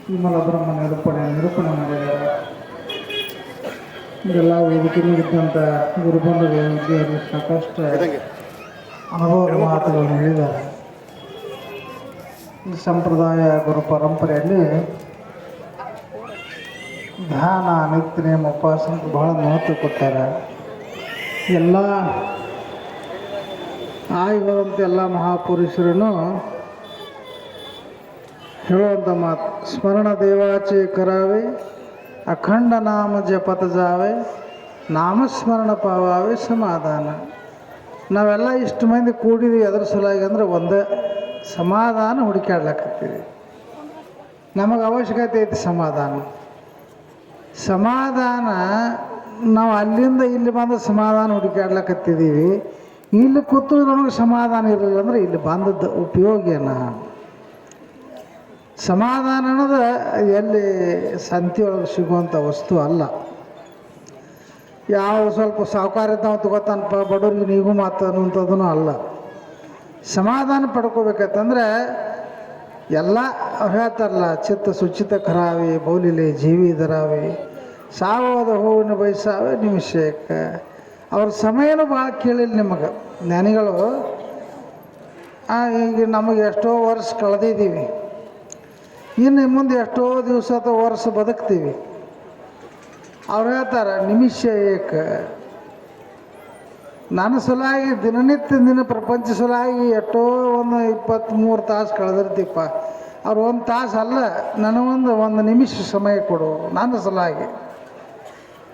ವಿಮಲ ಬ್ರಹ್ಮ ನಿರೂಪಣೆ ಮಾಡಿದ್ದಾರೆ. ಇದೆಲ್ಲ ವೇದಿಕೆಯಲ್ಲಿದ್ದಂಥ ಗುರುಬಂಧುಗಳು ವಿದ್ಯಾರ್ಥಿ ಸಾಕಷ್ಟು ಅನುಭವದ ಮಾತುಗಳನ್ನು ಹೇಳಿದ್ದಾರೆ. ಈ ಸಂಪ್ರದಾಯ ಗುರು ಪರಂಪರೆಯಲ್ಲಿ ಧ್ಯಾನ, ನಿತ್ಯ ನೇಮ, ಉಪವಾಸಕ್ಕೆ ಬಹಳ ಮಹತ್ವ ಕೊಟ್ಟಾರೆ. ಎಲ್ಲ ಆಯುವಂಥ ಎಲ್ಲ ಮಹಾಪುರುಷರನ್ನು ಹೇಳುವಂಥ ಮಾತು, ಸ್ಮರಣ ದೇವಾಚೆ ಕರಾವೆ, ಅಖಂಡ ನಾಮ ಜಪತ ಜಾವೆ, ನಾಮಸ್ಮರಣ ಪಾವಾವೆ ಸಮಾಧಾನ. ನಾವೆಲ್ಲ ಇಷ್ಟು ಮಂದಿ ಕೂಡಿದ್ವಿ ಅದ್ರ ಸಲುವಾಗಿ ಅಂದ್ರೆ ಒಂದೇ ಸಮಾಧಾನ ಹುಡುಕಾಡ್ಲಕತ್ತೀವಿ. ನಮಗೆ ಅವಶ್ಯಕತೆ ಐತಿ ಸಮಾಧಾನ. ನಾವು ಅಲ್ಲಿಂದ ಇಲ್ಲಿ ಬಂದು ಸಮಾಧಾನ ಹುಡುಕಾಡ್ಲಕತ್ತಿದ್ದೀವಿ. ಇಲ್ಲಿ ಕೂತು ನಮಗೆ ಸಮಾಧಾನ ಇರಲಿಲ್ಲ ಅಂದ್ರೆ ಇಲ್ಲಿ ಬಂದದ್ದು ಉಪಯೋಗ ಏನು? ಸಮಾಧಾನ ಅನ್ನೋದು ಎಲ್ಲಿ ಸಂತಿಯೊಳಗೆ ಸಿಗುವಂಥ ವಸ್ತು ಅಲ್ಲ. ಯಾವ ಸ್ವಲ್ಪ ಸಾಹುಕಾರ ಇದ್ದಾವ ತಗೋತಾನಪ್ಪ, ಬಡವ್ರಿಗೆ ನೀಗೂ ಮಾತು ಅನ್ನುವಂಥದ್ದು ಅಲ್ಲ. ಸಮಾಧಾನ ಪಡ್ಕೋಬೇಕಂತಂದ್ರೆ ಎಲ್ಲ ಹೇಳ್ತಾರಲ್ಲ, ಚಿತ್ತ ಸುಚಿತ ಖರಾವಿ ಬೌಲಿಲೆ ಜೀವಿ ಇದರಾವೆ, ಸಾವೋದ ಹೂವಿನ ಬಯಸಾವೆ ನಿಮಿಷಕ್ಕೆ. ಅವ್ರ ಸಮಯನೂ ಭಾಳ ಕೇಳಿಲ್ಲ ನಿಮಗೆ ಜ್ಞಾನಿಗಳು. ಈಗ ನಮಗೆ ಎಷ್ಟೋ ವರ್ಷ ಕಳೆದಿದ್ದೀವಿ, ಇನ್ನು ಮುಂದೆ ಎಷ್ಟೋ ದಿವಸ ಅಥವಾ ವರ್ಷ ಬದುಕ್ತೀವಿ. ಅವ್ರು ಹೇಳ್ತಾರೆ ನಿಮಿಷ ಏಕ. ನನ್ನ ಸಲುವಾಗಿ ದಿನನಿತ್ಯ ಪ್ರಪಂಚ ಸಲುವಾಗಿ ಎಷ್ಟೋ ಒಂದು 23 ತಾಸು ಕಳೆದಿರ್ತೀಪ್ಪ. ಅವ್ರು 1 ತಾಸು ಅಲ್ಲ, ನನಗೊಂದು ನಿಮಿಷ ಸಮಯ ಕೊಡು ನನ್ನ ಸಲುವಾಗಿ.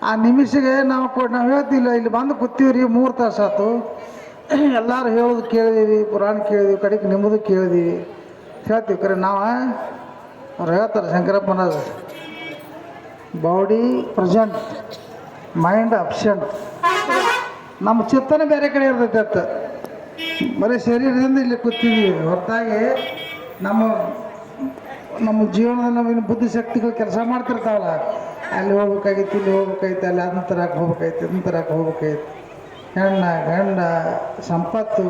ಆ ನಿಮಿಷಗೆ ನಾವು ಹೇಳ್ತಿಲ್ಲ, ಇಲ್ಲಿ ಬಂದು ಕೂತೀವಿ ರೀ 3 ತಾಸು ಆಯ್ತು, ಎಲ್ಲರೂ ಹೇಳೋದು ಕೇಳಿದೀವಿ, ಪುರಾಣ ಕೇಳಿದೀವಿ, ಕಡೆಗೆ ನಿಮ್ಮದು ಕೇಳಿದೀವಿ ಹೇಳ್ತೀವಿ. ಕರೆ ನಾವು ಅವ್ರು ಹೇಳ್ತಾರೆ ಶಂಕರಪ್ಪನದ, ಬಾಡಿ ಪ್ರೆಸೆಂಟ್, ಮೈಂಡ್ ಅಬ್ಸೆಂಟ್. ನಮ್ಮ ಚಿತ್ತನೇ ಬೇರೆ ಕಡೆ ಇರ್ತೈತೆ ಅತ್ತ, ಬರೀ ಶರೀರದಿಂದ ಇಲ್ಲಿ ಕೂತಿದ್ದೀವಿ ಹೊರತಾಗಿ ನಮ್ಮ ಜೀವನದಲ್ಲಿ ನಮಗೆ ಬುದ್ಧಿಶಕ್ತಿಗಳು ಕೆಲಸ ಮಾಡ್ತಿರ್ತಾವಲ್ಲ, ಅಲ್ಲಿ ಹೋಗ್ಬೇಕಾಗಿತ್ತು, ಇಲ್ಲಿ ಹೋಗ್ಬೇಕಾಯ್ತು, ಅಲ್ಲಿ ಅದನ್ನ ತರಕ್ಕೆ ಹೋಗ್ಬೇಕಾಯ್ತು, ಇದನ್ನ ತರಕ್ಕೆ ಹೋಗ್ಬೇಕಾಯ್ತು, ಹೆಣ್ಣ ಗಂಡ ಸಂಪತ್ತು,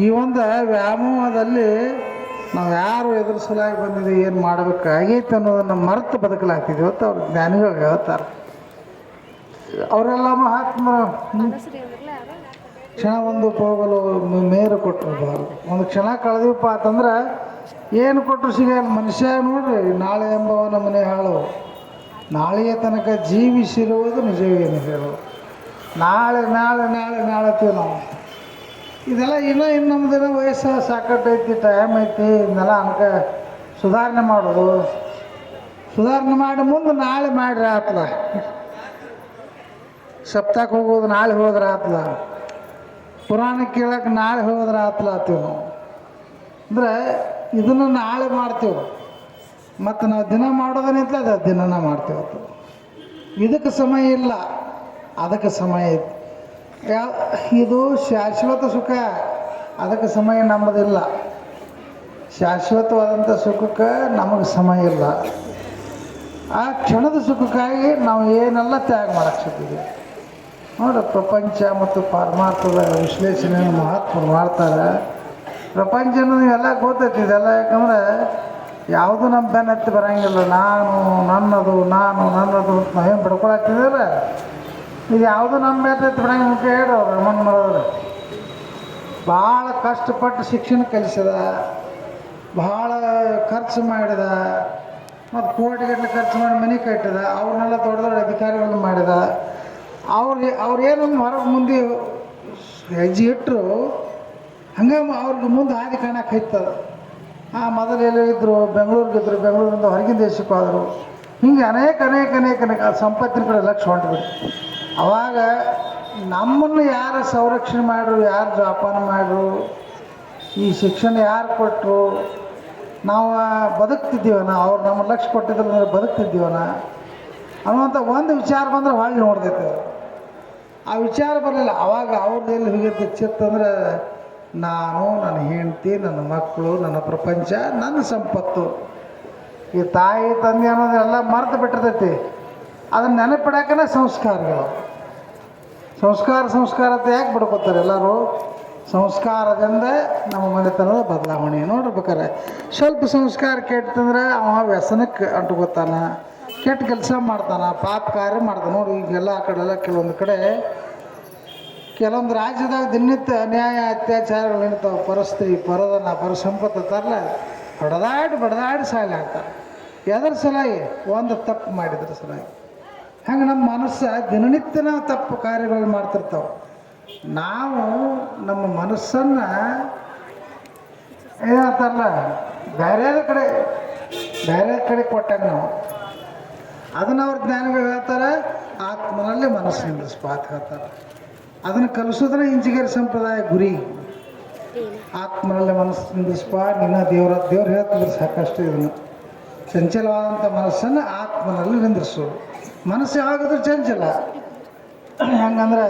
ಈ ಒಂದು ವ್ಯಾಮೋಹದಲ್ಲಿ ನಾವು ಯಾರು ಎದುರಿಸಲಾಗಿ ಬಂದಿದ್ದೀವಿ, ಏನು ಮಾಡಬೇಕಾಗೈತೆ ಅನ್ನೋದನ್ನು ಮರೆತು ಬದುಕಲಾಗ್ತಿದ್ವಿ ಅಂತ ಅವ್ರು ಜ್ಞಾನಿಗಳು ಹೇಳ್ತಾರೆ. ಅವರೆಲ್ಲ ಮಹಾತ್ಮರು ಕ್ಷಣ ಒಂದು ಹೋಗಲು ಮೇರು ಕೊಟ್ಟರು. ಒಂದು ಕ್ಷಣ ಕಳೆದಿವಪ್ಪ ಅಂತಂದ್ರೆ ಏನು ಕೊಟ್ಟರು ಸಿಗಲ್ಲ. ಮನುಷ್ಯ ನೋಡ್ರಿ, ನಾಳೆ ಎಂಬವನ ಮನೆ ಹಾಳು, ನಾಳೆಯ ತನಕ ಜೀವಿಸಿರುವುದು ನಿಜವೇನು ಹೇಳು, ನಾಳೆ ನಾಳೆ ನಾಳೆ ನಾಳೆ ಅಂತೀವಿ ನಾವು. ಇದೆಲ್ಲ ಇನ್ನೂ ನಮ್ಮದಿನ ವಯಸ್ಸು ಸಾಕಟ್ಟೈತಿ, ಟೈಮ್ ಐತಿ, ಇದನ್ನೆಲ್ಲ ಅನ್ಕ ಸುಧಾರಣೆ ಮಾಡೋದು. ಸುಧಾರಣೆ ಮಾಡಿ ಮುಂದೆ ನಾಳೆ ಮಾಡ್ರಿ ಆತ್ಲ. ಸಪ್ತಾಹಕ್ಕೆ ಹೋಗೋದು ನಾಳೆ ಹೋದ್ರೆ ಆತ್ಲ, ಪುರಾಣ ಕೇಳಕ್ಕೆ ನಾಳೆ ಹೋದ್ರೆ ಆತ್ಲ ಆತೀವಿ ನಾವು. ಅಂದರೆ ಇದನ್ನು ನಾಳೆ ಮಾಡ್ತೀವಿ, ಮತ್ತು ನಾವು ದಿನ ಮಾಡೋದನ್ನಿಂತಲೇ ಅದು ದಿನನ ಮಾಡ್ತೀವಿ. ಇದಕ್ಕೆ ಸಮಯ ಇಲ್ಲ, ಅದಕ್ಕೆ ಸಮಯ ಐತಿ. ಇದು ಶಾಶ್ವತ ಸುಖ, ಅದಕ್ಕೆ ಸಮಯ ನಮ್ಮದಿಲ್ಲ. ಶಾಶ್ವತವಾದಂಥ ಸುಖಕ್ಕೆ ನಮಗೆ ಸಮಯ ಇಲ್ಲ. ಆ ಕ್ಷಣದ ಸುಖಕ್ಕಾಗಿ ನಾವು ಏನೆಲ್ಲ ತ್ಯಾಗ ಮಾಡಕ್ಕೆ ಸಿಗ್ತೀವಿ ನೋಡ್ರಿ. ಪ್ರಪಂಚ ಮತ್ತು ಪರಮಾರ್ಥದ ವಿಶ್ಲೇಷಣೆಯನ್ನು ಮಹಾತ್ಮರು ಮಾಡ್ತಾರೆ. ಪ್ರಪಂಚ ನೀವೆಲ್ಲ ಗೊತ್ತೈತಿ ಇದೆಲ್ಲ, ಯಾಕಂದ್ರೆ ಯಾವುದು ನಮ್ಮ ಬೆನ್ನತ್ತಿ ಬರೋಂಗಿಲ್ಲ. ನಾನು ನನ್ನದು ಅಂತ ನಾವೇನು ಬಿಡ್ಕೊಳಕ್ತಿದ್ರೆ ಇದು ಯಾವುದು ನಮ್ಮ ಬೆನ್ನತ್ತಿ ಬಿಡಂಗೆ ಮುಖ್ಯ ಹೇಳಿ ಅವ್ರು ರಮಣ ಮಾಡೋರು. ಭಾಳ ಕಷ್ಟಪಟ್ಟು ಶಿಕ್ಷಣ ಕಲಿಸಿದ, ಭಾಳ ಖರ್ಚು ಮಾಡಿದ, ಮತ್ತು ಕೋಟಿಗಟ್ಟಲೆ ಖರ್ಚು ಮಾಡಿ ಮನೆ ಕಟ್ಟಿದ, ಅವ್ರನ್ನೆಲ್ಲ ದೊಡ್ಡ ದೊಡ್ಡ ಅಧಿಕಾರಿಗಳನ್ನು ಮಾಡಿದ. ಅವ್ರೇನೊಂದು ಹೊರಗೆ ಮುಂದೆ ಹೆಜ್ಜೆ ಇಟ್ಟರು, ಹಂಗೆ ಅವ್ರಿಗೆ ಮುಂದೆ ಹಾದಿ ಕಾಣಕ್ಕೆ ಹೋಯ್ತದ. ಮೊದಲೆಲ್ಲ ಇದ್ದರು, ಬೆಂಗಳೂರಿಗಿದ್ರು, ಬೆಂಗಳೂರಿಂದ ಹೊರಗಿನ ದೇಶಕ್ಕೆ ಹೋದರು. ಹಿಂಗೆ ಅನೇಕ ಸಂಪತ್ತಿನ ಕಡೆ ಲಕ್ಷ್ಯ ಹೊಂಟ್ಬಿಟ್ಟು, ಅವಾಗ ನಮ್ಮನ್ನು ಯಾರು ಸಂರಕ್ಷಣೆ ಮಾಡ್ರು, ಯಾರು ಜೋಪಾನ ಮಾಡ್ರು, ಈ ಶಿಕ್ಷಣ ಯಾರು ಕೊಟ್ಟರು, ನಾವು ಬದುಕ್ತಿದ್ದೀವನ, ಅವ್ರು ನಮ್ಮ ಲಕ್ಷ್ಯ ಕೊಟ್ಟಿದ್ರೆ ಬದುಕ್ತಿದ್ದೀವನ ಅನ್ನುವಂಥ ಒಂದು ವಿಚಾರ ಬಂದ್ರೆ ಹೊಳ್ಳಿ ನೋಡ್ದೈತೆ. ಆ ವಿಚಾರ ಬರಲಿಲ್ಲ. ಅವಾಗ ಅವ್ರದ್ದು ಎಲ್ಲಿ ಹೋಗಿರ್ತಿ ಚಿತ್ತಂದ್ರೆ, ನಾನು, ನನ್ನ ಹೆಂಡತಿ, ನನ್ನ ಮಕ್ಕಳು, ನನ್ನ ಪ್ರಪಂಚ, ನನ್ನ ಸಂಪತ್ತು, ಈ ತಾಯಿ ತಂದೆ ಅನ್ನೋದೆಲ್ಲ ಮರೆತು ಬಿಟ್ಟಿರ್ತೈತಿ. ಅದನ್ನು ನೆನಪಿಡೋಕೆ ಸಂಸ್ಕಾರಗಳು. ಸಂಸ್ಕಾರ ಅಂತ ಯಾಕೆ ಬಿಡ್ಕೋತಾರೆ ಎಲ್ಲರೂ? ಸಂಸ್ಕಾರದಿಂದ ನಮ್ಮ ಮನೆತನದ ಬದಲಾವಣೆ ನೋಡ್ಬೇಕಾರೆ. ಸ್ವಲ್ಪ ಸಂಸ್ಕಾರ ಕೆಟ್ಟಂದ್ರೆ ಅವ ವ್ಯಸನಕ್ಕೆ ಅಂಟುಕೊತಾನ, ಕೆಟ್ಟ ಕೆಲಸ ಮಾಡ್ತಾನೆ, ಪಾಪ ಕಾರ್ಯ ಮಾಡ್ತಾನೆ. ನೋಡಿ ಈಗೆಲ್ಲ ಆ ಕಡೆಲ್ಲ ಕೆಲವೊಂದು ಕಡೆ ಕೆಲವೊಂದು ರಾಜ್ಯದಾಗ ದಿನನಿತ್ಯ ಅನ್ಯಾಯ ಅತ್ಯಾಚಾರಗಳು ನಡೀತಾವೆ. ಪರಸ್ತ್ರೀ ಪರದನ ಪರಸಂಪತ್ತು ತರಲ ಬಡದಾಡಿ ಸಾಲ ಆಗ್ತಾರೆ. ಎದರ ಸಲುವಾಗಿ? ಒಂದು ತಪ್ಪು ಮಾಡಿದ್ರ ಸಲುವಾಗಿ. ಹಂಗೆ ನಮ್ಮ ಮನಸ್ಸು ದಿನನಿತ್ಯ ನಾವು ತಪ್ಪು ಕಾರ್ಯಗಳು ಮಾಡ್ತಿರ್ತಾವೆ. ನಾವು ನಮ್ಮ ಮನಸ್ಸನ್ನು ಏನಂತಾರಲ್ಲ ಬೇರೆ ಕಡೆ ಕೊಟ್ಟಾಗ ನಾವು ಅದನ್ನು ಅವ್ರ ಜ್ಞಾನಿಗಳು ಹೇಳ್ತಾರೆ, ಆತ್ಮನಲ್ಲಿ ಮನಸ್ಸು ನಿಲ್ಲಿಸ್ಪ ಅಂತ ಹೇಳ್ತಾರೆ. ಅದನ್ನು ಕಲಿಸೋದ್ರೆ ಇಂಜಿಗೇರಿ ಸಂಪ್ರದಾಯ ಗುರಿ. ಆತ್ಮನಲ್ಲಿ ಮನಸ್ಸು ನಿಲ್ಲಿಸ್ಪ, ನಿನ್ನ ದೇವ್ರು ಹೇಳ್ತಿದ್ರು ಸಾಕಷ್ಟು. ಇದನ್ನು ಚಂಚಲವಾದಂಥ ಮನಸ್ಸನ್ನು ಆತ್ಮನಲ್ಲಿ ನಿಂದ್ರಿಸೋದು. ಮನಸ್ಸು ಯಾವಾಗಾದ್ರೂ ಚಂಚಲ. ಹೆಂಗಂದ್ರೆ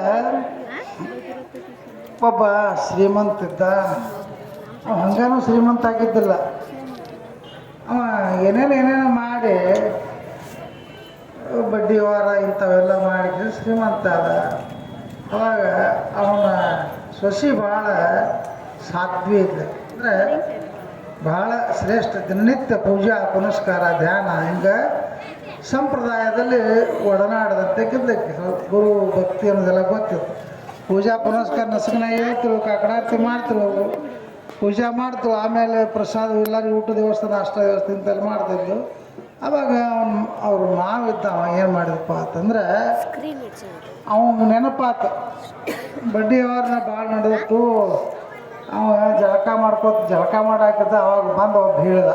ಒಬ್ಬ ಶ್ರೀಮಂತ ಇದ್ದ, ಹಂಗಾನು ಶ್ರೀಮಂತ ಆಗಿದ್ದಿಲ್ಲ. ಅವ ಏನೇನು ಮಾಡಿ ಬಡ್ಡಿ ವ್ಯವಹಾರ ಇಂಥವೆಲ್ಲ ಮಾಡಿದ್ರೆ ಶ್ರೀಮಂತ ಅದ. ಅವಾಗ ಅವನ ಸೊಸಿ ಭಾಳ ಸಾಧ್ವಿ ಇದ್ದ, ಅಂದರೆ ಭಾಳ ಶ್ರೇಷ್ಠ. ದಿನನಿತ್ಯ ಪೂಜಾ ಪುನಸ್ಕಾರ ಧ್ಯಾನ ಹಿಂಗೆ ಸಂಪ್ರದಾಯದಲ್ಲಿ ಒಡನಾಡದಂತೆ ಗೆದ್ದಕ್ಕೆ ಗುರು ಭಕ್ತಿ ಅನ್ನೋದೆಲ್ಲ ಗೊತ್ತಿತ್ತು. ಪೂಜಾ ಪುನಸ್ಕಾರ ನಸಕನಾಗಿ ಹೇಳ್ತಿರು, ಕಾಕಡಾರ್ತಿ ಮಾಡ್ತಿರು, ಪೂಜಾ ಮಾಡ್ತಿರು. ಆಮೇಲೆ ಪ್ರಸಾದ ಎಲ್ಲರಿಗೂ ಊಟ ದೇವಸ್ಥಾನ ನಾಷ್ಟ ವ್ಯವಸ್ಥೆ ಇಂತೆಲ್ಲ ಮಾಡ್ತಿದ್ದು. ಅವಾಗ ಅವ್ರ ಮಾವಿದ್ದ ಅವ ಏನು ಮಾಡಿದಪ್ಪ ಅಂತಂದ್ರೆ ಅವನಿಗೆ ನೆನಪಾತ ಬಡ್ಡಿ ವ್ಯವಹಾರನ ಭಾಳ ನಡೆದಿತ್ತು. ಅವ ಜಳಕ ಮಾಡಾಕಿದ್ದ. ಅವಾಗ ಬಂದು ಒಬ್ಬ ಹೇಳ್ದ,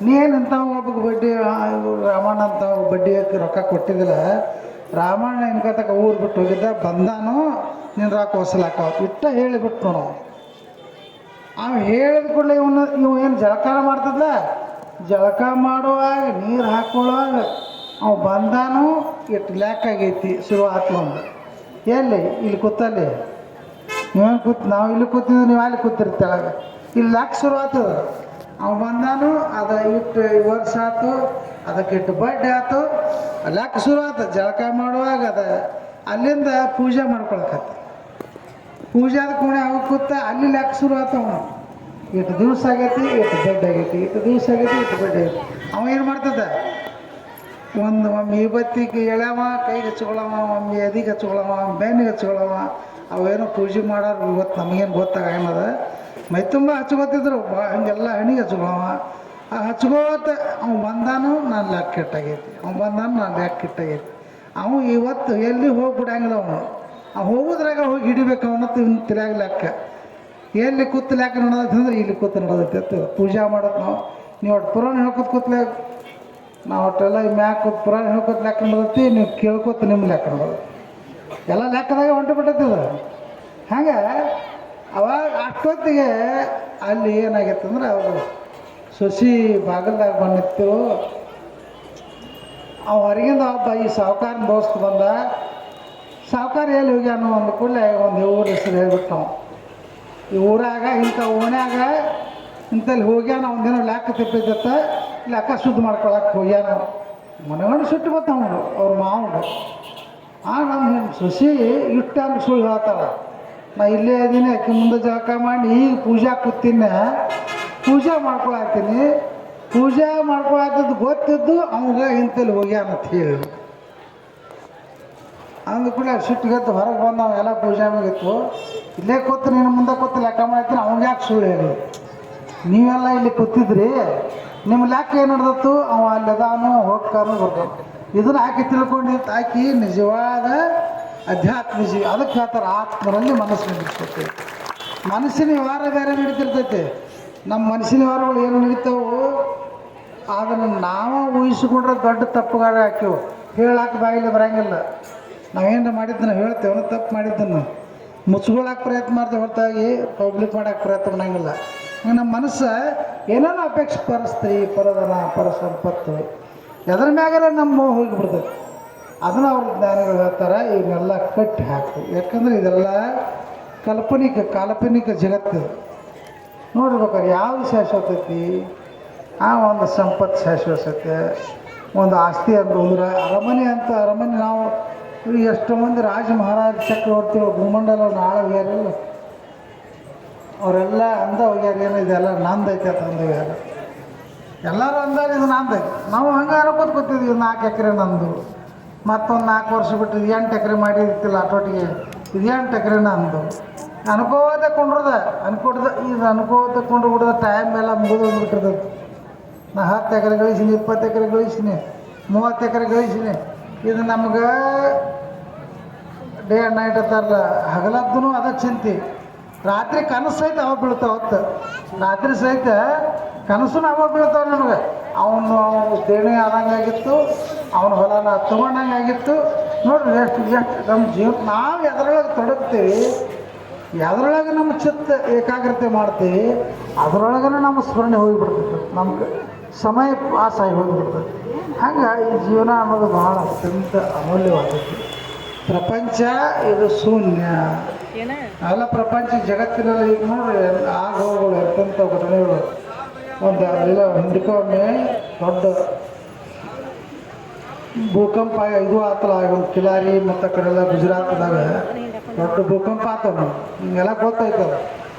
ನೀನೇನಂತ ಒಬ್ಬಗೆ ಬಡ್ಡಿ ರಾಮಣ್ಣ ಅಂತ ಬಡ್ಡಿ ರೊಕ್ಕ ಕೊಟ್ಟಿದ್ದಿಲ್ಲ, ರಾಮಣ್ಣ ಇನ್ಕತಕ್ಕ ಊರು ಬಿಟ್ಟು ಹೋಗಿದ್ದ, ಬಂದಾನು ನಿನ್ನ ರೊಕ್ಕ ಹೊಸಲಾಕ ಇಟ್ಟ ಹೇಳಿಬಿಟ್ಟು ನಾವು. ಅವ ಹೇಳಿದ ಕೂಡಲೇ ಇವು ಏನು ಜಳಕಾರ ಮಾಡ್ತಿದ್ಲ, ಜಳಕ ಮಾಡುವಾಗ ನೀರು ಹಾಕೊಳ್ಳುವಾಗ ಅವ ಬಂದಾನು ಇಟ್ಟು ಲ್ಯಾಕ್ ಆಗೈತಿ ಶುರು ಆತು ಒಂದು. ಎಲ್ಲಿ? ಇಲ್ಲಿ ಕೂತಲ್ಲಿ ನೀವೇನು ನಾವು ಇಲ್ಲಿ ಕೂತಿದ್ವಿ, ನೀವು ಅಲ್ಲಿ ಕೂತಿರ್ತಾಗ ಇಲ್ಲಿ ಲ್ಯಾಕ್ ಶುರು ಆತದ. ಅವ ಬಂದಾನು ಅದು ಇಟ್ಟು ವರ್ಷ ಆಯ್ತು, ಅದಕ್ಕೆ ಇಟ್ಟು ಬಡ್ಡೆ ಆಯ್ತು, ಲ್ಯಾಕ್ ಶುರು ಆಯ್ತು. ಜಳಕ ಮಾಡುವಾಗ ಅಲ್ಲಿಂದ ಪೂಜೆ ಮಾಡ್ಕೊಳಕತ್ತ. ಪೂಜಾದ ಕೋಣೆ ಅವಾಗ ಕೂತ ಅಲ್ಲಿ ಲ್ಯಾಕ್ ಶುರು ಆಯ್ತು. ಅವನು ಇಟ್ಟು ದಿವಸ ಆಗೈತಿ, ಇಟ್ಟು ಬಡ್ಡೆ ಆಗೈತಿ, ಇಟ್ಟು ದಿವಸ ಆಗೈತಿ, ಇಟ್ಟು ಬಡ್ಡೆ ಆಗೈತಿ. ಅವ ಏನು ಮಾಡ್ತದ, ಒಮ್ಮೆ ಬತ್ತಿಗೆ ಎಳ್ಯಾವ, ಕೈಗೆ ಹಚ್ಕೊಳವ, ಒಮ್ಮೆ ಎದಿಗೆ ಹಚ್ಕೊಳವ, ಒಮ್ಮೆ ಬೆನ್ನಿಗೆ ಹಚ್ಕೊಳವ. ಅವೇನೋ ಪೂಜೆ ಮಾಡೋರು ಇವತ್ತು ನಮಗೇನು ಗೊತ್ತಾಗ ಏನದ, ಮೈ ತುಂಬ ಹಚ್ಕೋತಿದ್ರು ಹಂಗೆಲ್ಲ ಹಣಿಗೆ ಹಚ್ಕೊಳವ. ಆ ಹಚ್ಕೋತ ಅವ್ನು ಬಂದಾನು ನಾನು ಲ್ಯಾಕ್ ಕೆಟ್ಟಾಗೈತಿ, ಅವ್ನು ಬಂದಾನು ನಾನು ಲ್ಯಾಕ್ ಕೆಟ್ಟಾಗೈತಿ. ಅವನು ಇವತ್ತು ಎಲ್ಲಿ ಹೋಗ್ಬಿಡಂಗಿಲ್ಲ. ಅವನು ಹೋಗೋದ್ರಾಗ ಹೋಗಿ ಹಿಡಿಬೇಕು ಅವನತ್ತು ಇವ್ನು ತಿರ್ಯಾಗ ಲೆಕ್ಕ. ಎಲ್ಲಿ ಕೂತು ಲ್ಯಾಕ ನೋಡೋದೈತೆ ಅಂದ್ರೆ ಇಲ್ಲಿ ಕೂತು ನೋಡೋದೈತೆ ಅಂತ ಪೂಜಾ ಮಾಡೋದು. ನೀವು ಒಟ್ಟು ಪುರಾಣ ಹೇಳ್ಕೊತ ಕೂತ್ಲೆ, ನಾವು ಒಟ್ಟೆಲ್ಲ ಮ್ಯಾಕ್ ಕೂತ್ ಪುರಾಣ ಹೇಳ್ಕೊತ ಲೆಕ್ಕ ನೋಡೋದೈತಿ, ನೀವು ಕೇಳ್ಕೊತ ನಿಮ್ಮ ಲೆಕ್ಕ ನೋಡೋದು ಎಲ್ಲ ಲೆಕ್ಕದಾಗ ಹೊಂಟು ಬಿಟ್ಟೈತಿದ. ಹಂಗೆ ಅವಾಗ ಅಷ್ಟೊತ್ತಿಗೆ ಅಲ್ಲಿ ಏನಾಗೈತೆ ಅಂದ್ರೆ ಅವರು ಸೊಸಿ ಬಾಗಿಲ್ದಾಗ ಬಂದಿತ್ತು. ಅವ ಹೊರಗಿಂದ ಒಬ್ಬ ಈ ಸಾವುಕಾರನ ದೋಸ್ತ್ ಬಂದ. ಸಾವುಕಾರ ಎಲ್ಲಿ ಹೋಗ್ಯಾನು ಅಂದ ಕೂಡಲೇ ಒಂದು ಊರ ಹೆಸರು ಹೇಳ್ಬಿಟ್ಟು ನಾವು, ಈ ಊರಾಗ ಇಂಥ ಓಣ್ಯಾಗ ಇಂಥಲ್ಲಿ ಹೋಗ್ಯಾನ, ಅವನದೇನೋ ಲೆಕ್ಕ ತಿಪ್ಪಿದ್ದತ್ತ, ಲೆಕ್ಕ ಶುದ್ಧ ಮಾಡ್ಕೊಳಕ್ಕೆ ಹೋಗ್ಯಾನ. ಮನೆಗಂಡು ಸುಟ್ಟು ಬತ್ತ ಅವನು ಅವ್ರ ಮಾವನು. ನಮ್ಮ ಸೊಸಿ ಇಟ್ಟಂಗೆ ಸುಳ್ಳು ಹೇಳ್ತಾಳೆ, ನಾ ಇಲ್ಲೇ ಇದ್ದೀನಿ, ಆಕೆ ಮುಂದೆ ಜಳಕ ಮಾಡಿ ಈಗ ಪೂಜಾ ಕೂತೀನಿ, ಪೂಜೆ ಮಾಡ್ಕೊಳತ್ತೀನಿ. ಪೂಜೆ ಮಾಡ್ಕೊಳತ್ತದ್ದು ಗೊತ್ತಿದ್ದು ಅವಾಗ ಇಂತಲ್ಲಿ ಹೋಗ್ಯಾನ ಅಂತ ಹೇಳಿ ಅಂದ ಕೂಡ ಸಿಟ್ಟಿಗೆದ್ದು ಹೊರಗೆ ಬಂದು ಅವೆಲ್ಲ ಪೂಜೆ ಮುಗಿತ್ತು. ಇಲ್ಲೇ ಕೂತು ನೀನು ಮುಂದೆ ಕೂತು ಲೆಕ್ಕ ಮಾಡ್ತೀನಿ, ಅವ್ನಿಗೆ ಯಾಕೆ ಸುಳ್ಳು ಹೇಳಿ, ನೀವೆಲ್ಲ ಇಲ್ಲಿ ಕೂತಿದ್ರಿ, ನಿಮ್ಮ ಲೆಕ್ಕ ಏನು ನಡೆದತ್ತು, ಅವ ಅಲ್ಲದಾನು ಹೋಗ್ತಾನು ಬರ್ತಾನೆ. ಇದನ್ನು ಆಕೆ ತಿಳ್ಕೊಂಡಿತ್ತು. ಆಕೆ ನಿಜವಾದ ಅಧ್ಯಾತ್ಮ ಜೀವಿ. ಅದಕ್ಕೆ ಹೇಳ್ತಾರೆ ಆತ್ಮರಲ್ಲಿ ಮನಸ್ಸು ನಡೀತೈತೆ. ಮನಸ್ಸಿನ ವ್ಯವಹಾರ ಬೇರೆ ನಡೀತಿರ್ತೈತೆ. ನಮ್ಮ ಮನಸ್ಸಿನ ವ್ಯವಹಾರಗಳು ಏನು ನಡೀತಾವು ಅದನ್ನು ನಾವು ಊಹಿಸಿಕೊಂಡ್ರೆ ದೊಡ್ಡ ತಪ್ಪುಗಾರ ಹಾಕಿವು. ಹೇಳಕ್ಕೆ ಬಾಯಿಲೆ ಬರೋಂಗಿಲ್ಲ. ನಾವೇನು ಮಾಡಿದ್ದನ್ನು ಹೇಳ್ತೇವೆ, ತಪ್ಪು ಮಾಡಿದ್ದನ್ನು ಮುಚ್ಕೊಳ್ಳೋಕೆ ಪ್ರಯತ್ನ ಮಾಡ್ತೇವೆ ಹೊರತಾಗಿ ಪಬ್ಲಿಕ್ ಮಾಡೋಕ್ಕೆ ಪ್ರಯತ್ನ ಮಾಡಂಗಿಲ್ಲ. ನಮ್ಮ ಮನಸ್ಸು ಏನೇನೋ ಅಪೇಕ್ಷೆ ಪರಸ್ತ್ರೀ ಪರಧನ ಪರ ಸಂಪತ್ತು ಎದ್ರ ಮ್ಯಾಗಾರ ನಮ್ಮ ಹೋಗಿಬಿಡ್ತೈತೆ. ಅದನ್ನು ಅವ್ರ ಜ್ಞಾನಿಗಳು ಹೇಳ್ತಾರೆ, ಇವನ್ನೆಲ್ಲ ಕಟ್ಟಿ ಹಾಕು. ಯಾಕಂದ್ರೆ ಇದೆಲ್ಲ ಕಾಲ್ಪನಿಕ ಜಗತ್ತು. ನೋಡ್ಬೇಕಾದ್ರೆ ಯಾವುದು ಶಾಶ್ವತೈತಿ, ಆ ಒಂದು ಸಂಪತ್ತು ಶಾಶ್ವತತೆ, ಒಂದು ಆಸ್ತಿ ಅಂದ್ರೆ ಅರಮನೆ ಅಂತ. ಅರಮನೆ ನಾವು ಎಷ್ಟೋ ಮಂದಿ ರಾಜ ಮಹಾರಾಜ ಚಕ್ರವರ್ತಿಗಳು ಭೂಮಂಡಲವನ್ನು ಆಳವ್ಯಾರಲ್ಲ, ಅವರೆಲ್ಲ ಅಂದ ಹೋಗ್ಯಾರ ಏನು ಇದೆಲ್ಲ ನಂದೈತೆ ಅಂತ ಅಂದವ್ಯಾರ. ಎಲ್ಲರೂ ಅಂದಾರ ಇದು ನಂದೈತೆ. ನಾವು ಹಂಗೆ ಅನ್ಕೋತ ಕೂತಿದ್ವಿ 4 ಎಕರೆ ನಂದು, ಮತ್ತೊಂದು 4 ವರ್ಷ ಬಿಟ್ಟು 8 ಎಕರೆ ಮಾಡಿರ್ತಿಲ್ಲ ಆಟೋಟಿಗೆ, ಇದು 8 ಎಕರೆ ನಂದು ಅನ್ಕೋತ ಕೊಂಡ್ರದ ಇದು ಅನ್ಕೋತ ಕೊಂಡ್ರು ಬಿಡದ ಟೈಮ್ ಎಲ್ಲ ಮುಗಿದು ಹೋಗ್ಬಿಟ್ಟಿರ್ತದೆ. ನಾ 10 ಎಕರೆ ಗಳಿಸೀನಿ, 20 ಎಕರೆ ಗಳಿಸೀನಿ, 30 ಎಕರೆ ಗಳಿಸೀನಿ. ಇದು ನಮ್ಗೆ ಡೇ ಆ್ಯಂಡ್ ನೈಟ್ ಅಂತಾರಲ್ಲ, ಹಗಲದ್ದೂ ಅದ ಚಿಂತೆ. ರಾತ್ರಿ ಕನಸು ಸಹಿತ ಅವಾಗ ಬೀಳ್ತಾವ. ಹೊತ್ತು ರಾತ್ರಿ ಸಹಿತ ಕನಸು ಅವಾಗ ಬೀಳ್ತಾವೆ ನಮಗೆ. ಅವನು ದೇಣಿ ಆದಂಗಾಗಿತ್ತು, ಅವನ ಹೊಲನ ತೊಗೊಂಡಂಗಾಗಿತ್ತು. ನೋಡ್ರಿ ಎಷ್ಟು ನಮ್ಮ ಜೀವ ನಾವು ಎದ್ರೊಳಗೆ ತೊಡಗ್ತೀವಿ, ಎದ್ರೊಳಗೆ ನಮ್ಮ ಚಿತ್ತ ಏಕಾಗ್ರತೆ ಮಾಡ್ತೀವಿ, ಅದರೊಳಗೇ ನಮ್ಮ ಸ್ಮರಣೆ ಹೋಗಿಬಿಡ್ತೈತೆ, ನಮ್ಗೆ ಸಮಯ ಪಾಸ್ ಆಗಿ ಹೋಗಿಬಿಡ್ತೈತೆ. ಹಂಗೆ ಈ ಜೀವನ ಅನ್ನೋದು ಬಹಳ ಅತ್ಯಂತ ಅಮೂಲ್ಯವಾದದ್ದು. ಪ್ರಪಂಚ ಇದು ಶೂನ್ಯ ಅಲ್ಲ. ಪ್ರಪಂಚ ಜಗತ್ತಿನಲ್ಲಿ ಈಗ ನೋಡ್ರಿ ಆಗೋಗಳು ಎಂತೆಂಥ ಘಟನೆಗಳು. ಒಂದು ಎಲ್ಲ ಹಿಂದಕ್ಕೊಮ್ಮೆ ದೊಡ್ಡ ಭೂಕಂಪ ಇದು ಆತಲ್ಲ, ಒಂದು ಕಿಲಾರಿ ಮತ್ತು ಕಡೆಲ್ಲ ಗುಜರಾತ್ದಾಗ ದೊಡ್ಡ ಭೂಕಂಪ ಆತವ. ಹಿಂಗೆಲ್ಲ ಗೊತ್ತಾಯ್ತದ.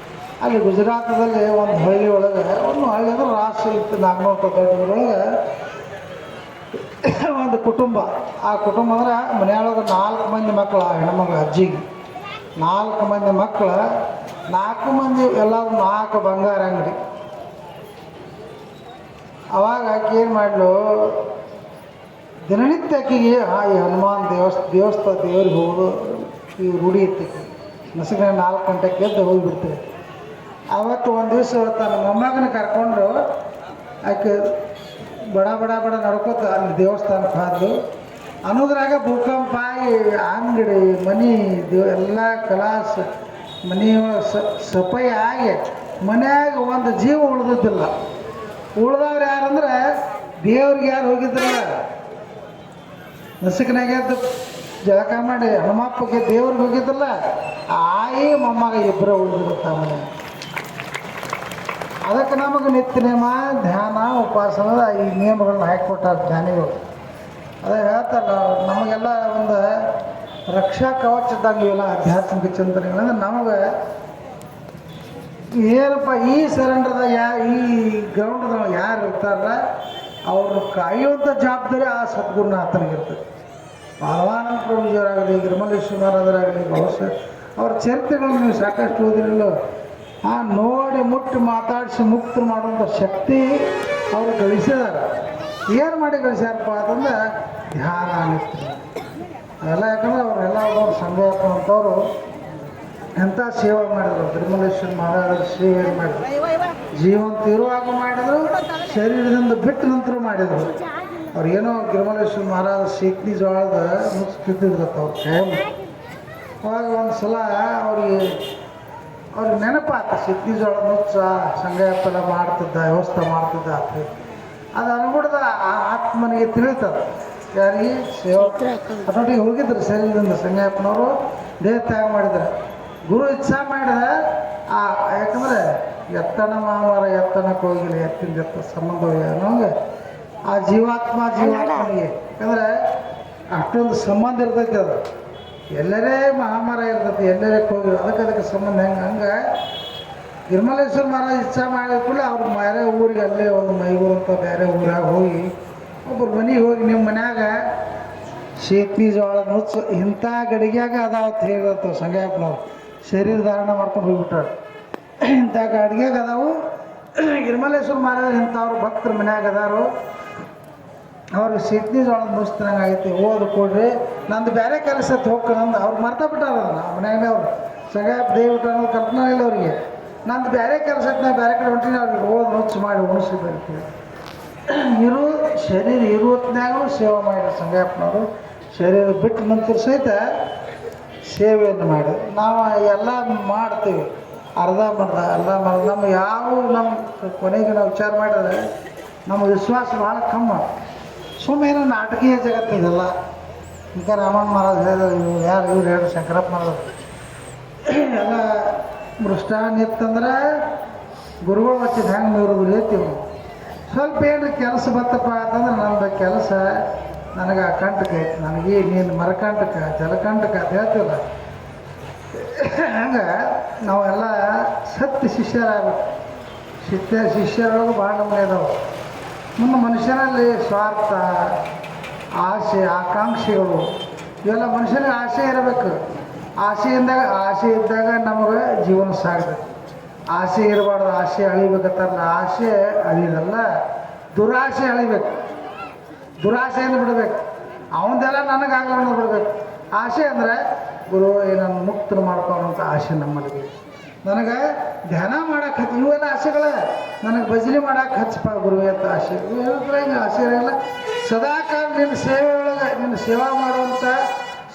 ಅಲ್ಲಿ ಗುಜರಾತದಲ್ಲಿ ಒಂದು ಹಳ್ಳಿ ಒಳಗೆ, ಒಂದು ಹಳ್ಳಿ ಅಂದ್ರೆ ರಾಷ್ಟ್ರ ಇತ್ತು 400 ದೊಡ್ಡದ್ರೊಳಗೆ ಒಂದು ಕುಟುಂಬ. ಆ ಕುಟುಂಬ ಅಂದ್ರೆ ಮನೆಯೊಳಗೆ 4 ಮಂದಿ ಮಕ್ಕಳು, ಹೆಣ್ಮಗ ಅಜ್ಜಿಗೆ 4 ಮಂದಿ ಮಕ್ಕಳು, 4 ಮಂದಿ ಎಲ್ಲರೂ 4 ಬಂಗಾರ ಅಂಗಡಿ. ಅವಾಗ ಆಕೆ ಏನು ಮಾಡಲು, ದಿನನಿತ್ಯ ಆಕೆಗೆ ಈ ಹನುಮಾನ್ ದೇವಸ್ಥಾನ ದೇವ್ರಿಗೆ ಹೋಗೋದು ಈ ರೂಢಿ ಇರ್ತೈತಿ. ನಸುಕಿನ 4 ಗಂಟೆಗೆ ಎದ್ದು ಹೋಗಿಬಿಡ್ತೀವಿ. ಆವತ್ತು ಒಂದು ದಿವಸ ತನ್ನ ಮೊಮ್ಮಗನ ಕರ್ಕೊಂಡು ಆಕೆ ಬಡ ನಡ್ಕೋತ ಅಲ್ಲಿ ದೇವಸ್ಥಾನಕ್ಕೆ ಹಾದು ಅನ್ನೋದ್ರಾಗ ಭೂಕಂಪ ಆಗಿ ಅಂಗಡಿ ಮನೆ ಎಲ್ಲ ಕಲಾಸ ಮನೆ ಸಫಾಯಿ ಆಗಿ ಮನ್ಯಾಗ ಒಂದು ಜೀವ ಉಳಿದಿದ್ದಿಲ್ಲ. ಉಳ್ದವ್ರು ಯಾರಂದ್ರೆ ದೇವ್ರಿಗೆ ಯಾರು ಹೋಗಿದ್ರಲ್ಲ, ನಸುಕಿನಾಗ ಎದ್ದು ಜಳಕ ಮಾಡಿ ಹನುಮಪ್ಪಗೆ ದೇವ್ರಿಗೆ ಹೋಗಿದ್ದಲ್ಲ, ಆಯಿ ಮೊಮ್ಮಗ ಇಬ್ಬರು ಉಳಿದಿರುತ್ತ ಮನೆ. ಅದಕ್ಕೆ ನಮಗೆ ನಿತ್ಯ ನೇಮ ಧ್ಯಾನ ಉಪಾಸನದ ಈ ನಿಯಮಗಳನ್ನ ಹಾಕಿಕೊಟ್ಟಾರ ಜ್ಞಾನಿಗಳು. ಅದೇ ಹೇಳ್ತಾರಲ್ಲ, ನಮಗೆಲ್ಲ ಒಂದು ರಕ್ಷಾ ಕವಚ ಇದ್ದಂಗೆ ಇವೆಲ್ಲ ಆಧ್ಯಾತ್ಮಿಕ ಚಿಂತನೆಗಳಂದ್ರೆ ನಮಗೆ ಏನಪ್ಪ ಈ ಸರೆಂಡರ್ದಾಗ ಈ ಗ್ರೌಂಡ್ದಾಗ ಯಾರು ಇರ್ತಾರಲ್ಲ ಅವ್ರನ್ನ ಕಾಯುವಂಥ ಜವಾಬ್ದಾರಿ ಆ ಸದ್ಗುರುನಾಥನಿಗಿರ್ತದೆ. ಮಾಧವಾನಂದ ಪ್ರಭುಜಿಯವರಾಗಲಿ, ಗಿರಿಮಲ್ಲೇಶ್ವರ ಮಹಾರಾಜರಾಗಲಿ, ಬಹುಶಃ ಅವ್ರ ಚರಿತ್ರೆಗಳನ್ನು ನೀವು ಸಾಕಷ್ಟು ಓದಿರಲ್ಲ. ನೋಡಿ ಮುಟ್ಟಿ ಮಾತಾಡಿಸಿ ಮುಕ್ತ ಮಾಡುವಂಥ ಶಕ್ತಿ ಅವರು ಗಳಿಸಿದಾರೆ. ಏನು ಮಾಡಿ ಗಳಿಸ್ಯಾರಪ್ಪ ಅಂತಂದ್ರೆ ಧ್ಯಾನ ನಿತ್ಯ ಅವೆಲ್ಲ. ಯಾಕಂದ್ರೆ ಅವರೆಲ್ಲ ಒಬ್ಬರು ಸಂಘಾಪನ ಅಂತವರು ಎಂಥ ಸೇವೆ ಮಾಡಿದ್ರು. ಗಿರಿಮಲ್ಲೇಶ್ವರ ಮಹಾರಾಜರ ಸೇವೆ ಮಾಡಿದ್ರು, ಜೀವಂತ ಇರುವಾಗ ಮಾಡಿದ್ರು, ಶರೀರದಿಂದ ಬಿಟ್ಟ ನಂತರ ಮಾಡಿದರು. ಅವ್ರು ಏನೋ ಗಿರಿಮಲ್ಲೇಶ್ವರ ಮಹಾರಾಜ ಸೀಕ್ನಿ ಜೋಳದ ಮುಚ್ಚಿಟ್ಟಿದ್ರತ್ತ ಅವ್ರ ಕೈ. ಅವಾಗ ಒಂದು ಸಲ ಅವ್ರಿಗೆ ನೆನಪಾತ, ಸೀಕ್ನಿ ಜೋಳ ಮುಚ್ಚ ಸಂಘಾಪನ ಮಾಡ್ತಿದ್ದ, ವ್ಯವಸ್ಥೆ ಮಾಡ್ತಿದ್ದ ಅಂತ. ಅದು ಅನುಗುಣದ ಆತ್ಮನಿಗೆ ತಿಳಿತದ. ಯಾರಿಗೆ ಅದರೊಟ್ಟಿಗೆ ಹೋಗಿದ್ರು ಶರೀರದಿಂದ ಸಂಘಾಪನವರು ದೇಹ ತ್ಯಾಗ ಮಾಡಿದ್ದಾರೆ. ಗುರು ಇಚ್ಛಾ ಮಾಡಿದ ಯಾಕಂದರೆ ಎತ್ತನ ಮಾಮರ ಎತ್ತನಕ್ಕೆ ಹೋಗಿಲ್ಲ, ಎತ್ತಿಂದ ಎತ್ತ ಸಂಬಂಧವೇ ಅನ್ನೋಂಗೆ ಆ ಜೀವಾತ್ಮನಿಗೆ ಯಾಕಂದರೆ ಅಷ್ಟೊಂದು ಸಂಬಂಧ ಇರ್ತೈತಿ. ಅದು ಎಲ್ಲರೇ ಮಹಾಮರ ಇರ್ತೈತಿ, ಎಲ್ಲರೇ ಹೋಗಿ ಅದಕ್ಕೆ ಸಂಬಂಧ ಹಂಗೆ ಗಿರಿಮಲ್ಲೇಶ್ವರ ಮಹಾರಾಜ್ ಇಚ್ಛಾ ಮಾಡಿದ ಕೂಡ ಅವ್ರು ಬೇರೆ ಊರಿಗೆ ಅಲ್ಲೇ ಒಂದು ಮೈಗೂರು ಅಂತ ಬೇರೆ ಊರಾಗ ಹೋಗಿ ಒಬ್ಬರು ಮನೆಗೆ ಹೋಗಿ ನಿಮ್ಮ ಮನ್ಯಾಗ ಶೇಕ್ನಿ ಜೋಳ ನುಚ್ಚು ಇಂಥ ಗಡಿಗ್ಯಾಗ ಅದಾವತ್ತು ಹೇಳಿರ್ತಾವೆ ಸಂಘಾಪನವ್ರು. ಶರೀರ ಧಾರಣ ಮಾಡ್ಕೊಂಡು ಹೋಗ್ಬಿಟ್ಟಾರೆ. ಇಂಥ ಅಡುಗೆಗ ಅದಾವು. ಗಿರಿಮಲ್ಲೇಶ್ವರ ಮಹಾರಾಜ್ ಇಂಥವ್ರು ಭಕ್ತರು ಮನ್ಯಾಗ ಅದಾರು. ಅವ್ರಿಗೆ ಶೇಕ್ನಿ ಜೋಳದ ಮುಚ್ತಿನಂಗೆ ಆಗೈತಿ. ಓದು ಕೊಡ್ರಿ, ನಂದು ಬೇರೆ ಕೆಲಸ ಹೋಗ್ಕ ನಂದು ಅವ್ರು ಮರ್ತಾ ಬಿಟ್ಟಾರ. ಮನ್ಯಾಗ ಅವ್ರು ಸಂಘಾಪ ದಯವಿಟ್ಟು ಅನ್ನೋದು ಕಲ್ಪನಾ ಇಲ್ಲ ಅವ್ರಿಗೆ. ನಂದು ಬೇರೆ ಕೆಲಸಕ್ಕೆ ನಾ ಬೇರೆ ಕಡೆ ಹೊಂಟೀನಿ, ಅವ್ರಿಗೆ ಓದು ನುಚ್ಚು ಮಾಡಿ ಉಣಿಸಿ ಬರ್ತೀವಿ. ಶರೀರ ಇರುವತ್ನಾಗೂ ಸೇವೆ ಮಾಡಿದ್ರು ಸಂಘಾಪನವರು. ಶರೀರ ಬಿಟ್ಟು ನಂತರ ಸಹಿತ ಸೇವೆಯನ್ನು ಮಾಡಿ ನಾವು ಎಲ್ಲ ಮಾಡ್ತೀವಿ. ಅರ್ಧ ಎಲ್ಲ ನಮ್ಮ ಯಾವ ನಮ್ಮ ಕೊನೆಗೆ ನಾವು ವಿಚಾರ ಮಾಡಿದ್ರೆ ನಮ್ಮ ವಿಶ್ವಾಸ ಭಾಳ ಕಮ್ಮಿ. ಸುಮ್ಮನೆ ನಾಟಕೀಯ ಜಗತ್ತಿದೆಲ್ಲ. ಈಗ ರಾಮಣ್ಣ ಮಹಾರಾಜ್ ಹೇಳಿದ್ರು, ಇವ್ರು ಹೇಳಿ ಶಂಕರಪ್ಪ ಮಹಾರಾಜ್ ಎಲ್ಲ ಮೃಷ್ಟಾನಿತ್ತಂದ್ರೆ ಗುರುಗಳು ಹಚ್ಚಿದ ಹೆಂಗೆ ಮೀರೋದು ಹೇಳ್ತೀವಿ. ಸ್ವಲ್ಪ ಏನು ಕೆಲಸ ಬತ್ತಪ್ಪ ಅಂತಂದ್ರೆ ನಂದು ಕೆಲಸ ನನಗೆ ಕಂಟಕ ಐತಿ, ನನಗೆ ನೀನು ಮರಕಂಟಕ ಜಲಕಂಟಕ ಅಂತ ಹೇಳ್ತೀವಲ್ಲ. ಹಂಗೆ ನಾವೆಲ್ಲ ಸತ್ಯ ಶಿಷ್ಯರಾಗಬೇಕು. ಶಿಷ್ಯರೊಳಗೆ ಭಾಳ ನಮೂನೆ ಇದಾವೆ. ಮುಂದೆ ಮನುಷ್ಯನಲ್ಲಿ ಸ್ವಾರ್ಥ, ಆಸೆ, ಆಕಾಂಕ್ಷೆಗಳು ಇವೆಲ್ಲ ಮನುಷ್ಯನಿಗೆ ಆಸೆ ಇರಬೇಕು. ಆಸೆ ಇದ್ದಾಗ ನಮಗೆ ಜೀವನ ಸಾಗಬೇಕು. ಆಸೆ ಇರಬಾರ್ದು. ಆಸೆ ಅಳಿಬೇಕಂತಾರಲ್ಲ, ಆಸೆ ಅಳಿದಲ್ಲ, ದುರಾಸೆ ಅಳಿಬೇಕು. ದುರಾಸೆಯನ್ನು ಬಿಡಬೇಕು. ಅವನದೆಲ್ಲ ನನಗಾಗಲ್ಲ ಬಿಡಬೇಕು. ಆಸೆ ಅಂದರೆ ಗುರು ಏನನ್ನು ಮುಕ್ತರು ಮಾಡ್ಕೊಳ್ಳೋಂಥ ಆಸೆ ನಮ್ಮಲ್ಲಿ. ನನಗೆ ಧ್ಯಾನ ಮಾಡಕ್ಕೆ ಇವೆಲ್ಲ ಆಸೆಗಳೇ. ನನಗೆ ಭಜನೆ ಮಾಡಕ್ಕೆ ಹಚ್ಚಪ್ಪ ಗುರುವೆ ಅಂತ ಆಸೆ. ಇವೆಲ್ಲ ಹಿಂಗೆ ಆಸೆ ಇರೋಲ್ಲ. ಸದಾಕಾಲ ನಿನ್ನ ಸೇವೆ ಒಳಗೆ ನಿನ್ನ ಸೇವಾ ಮಾಡುವಂಥ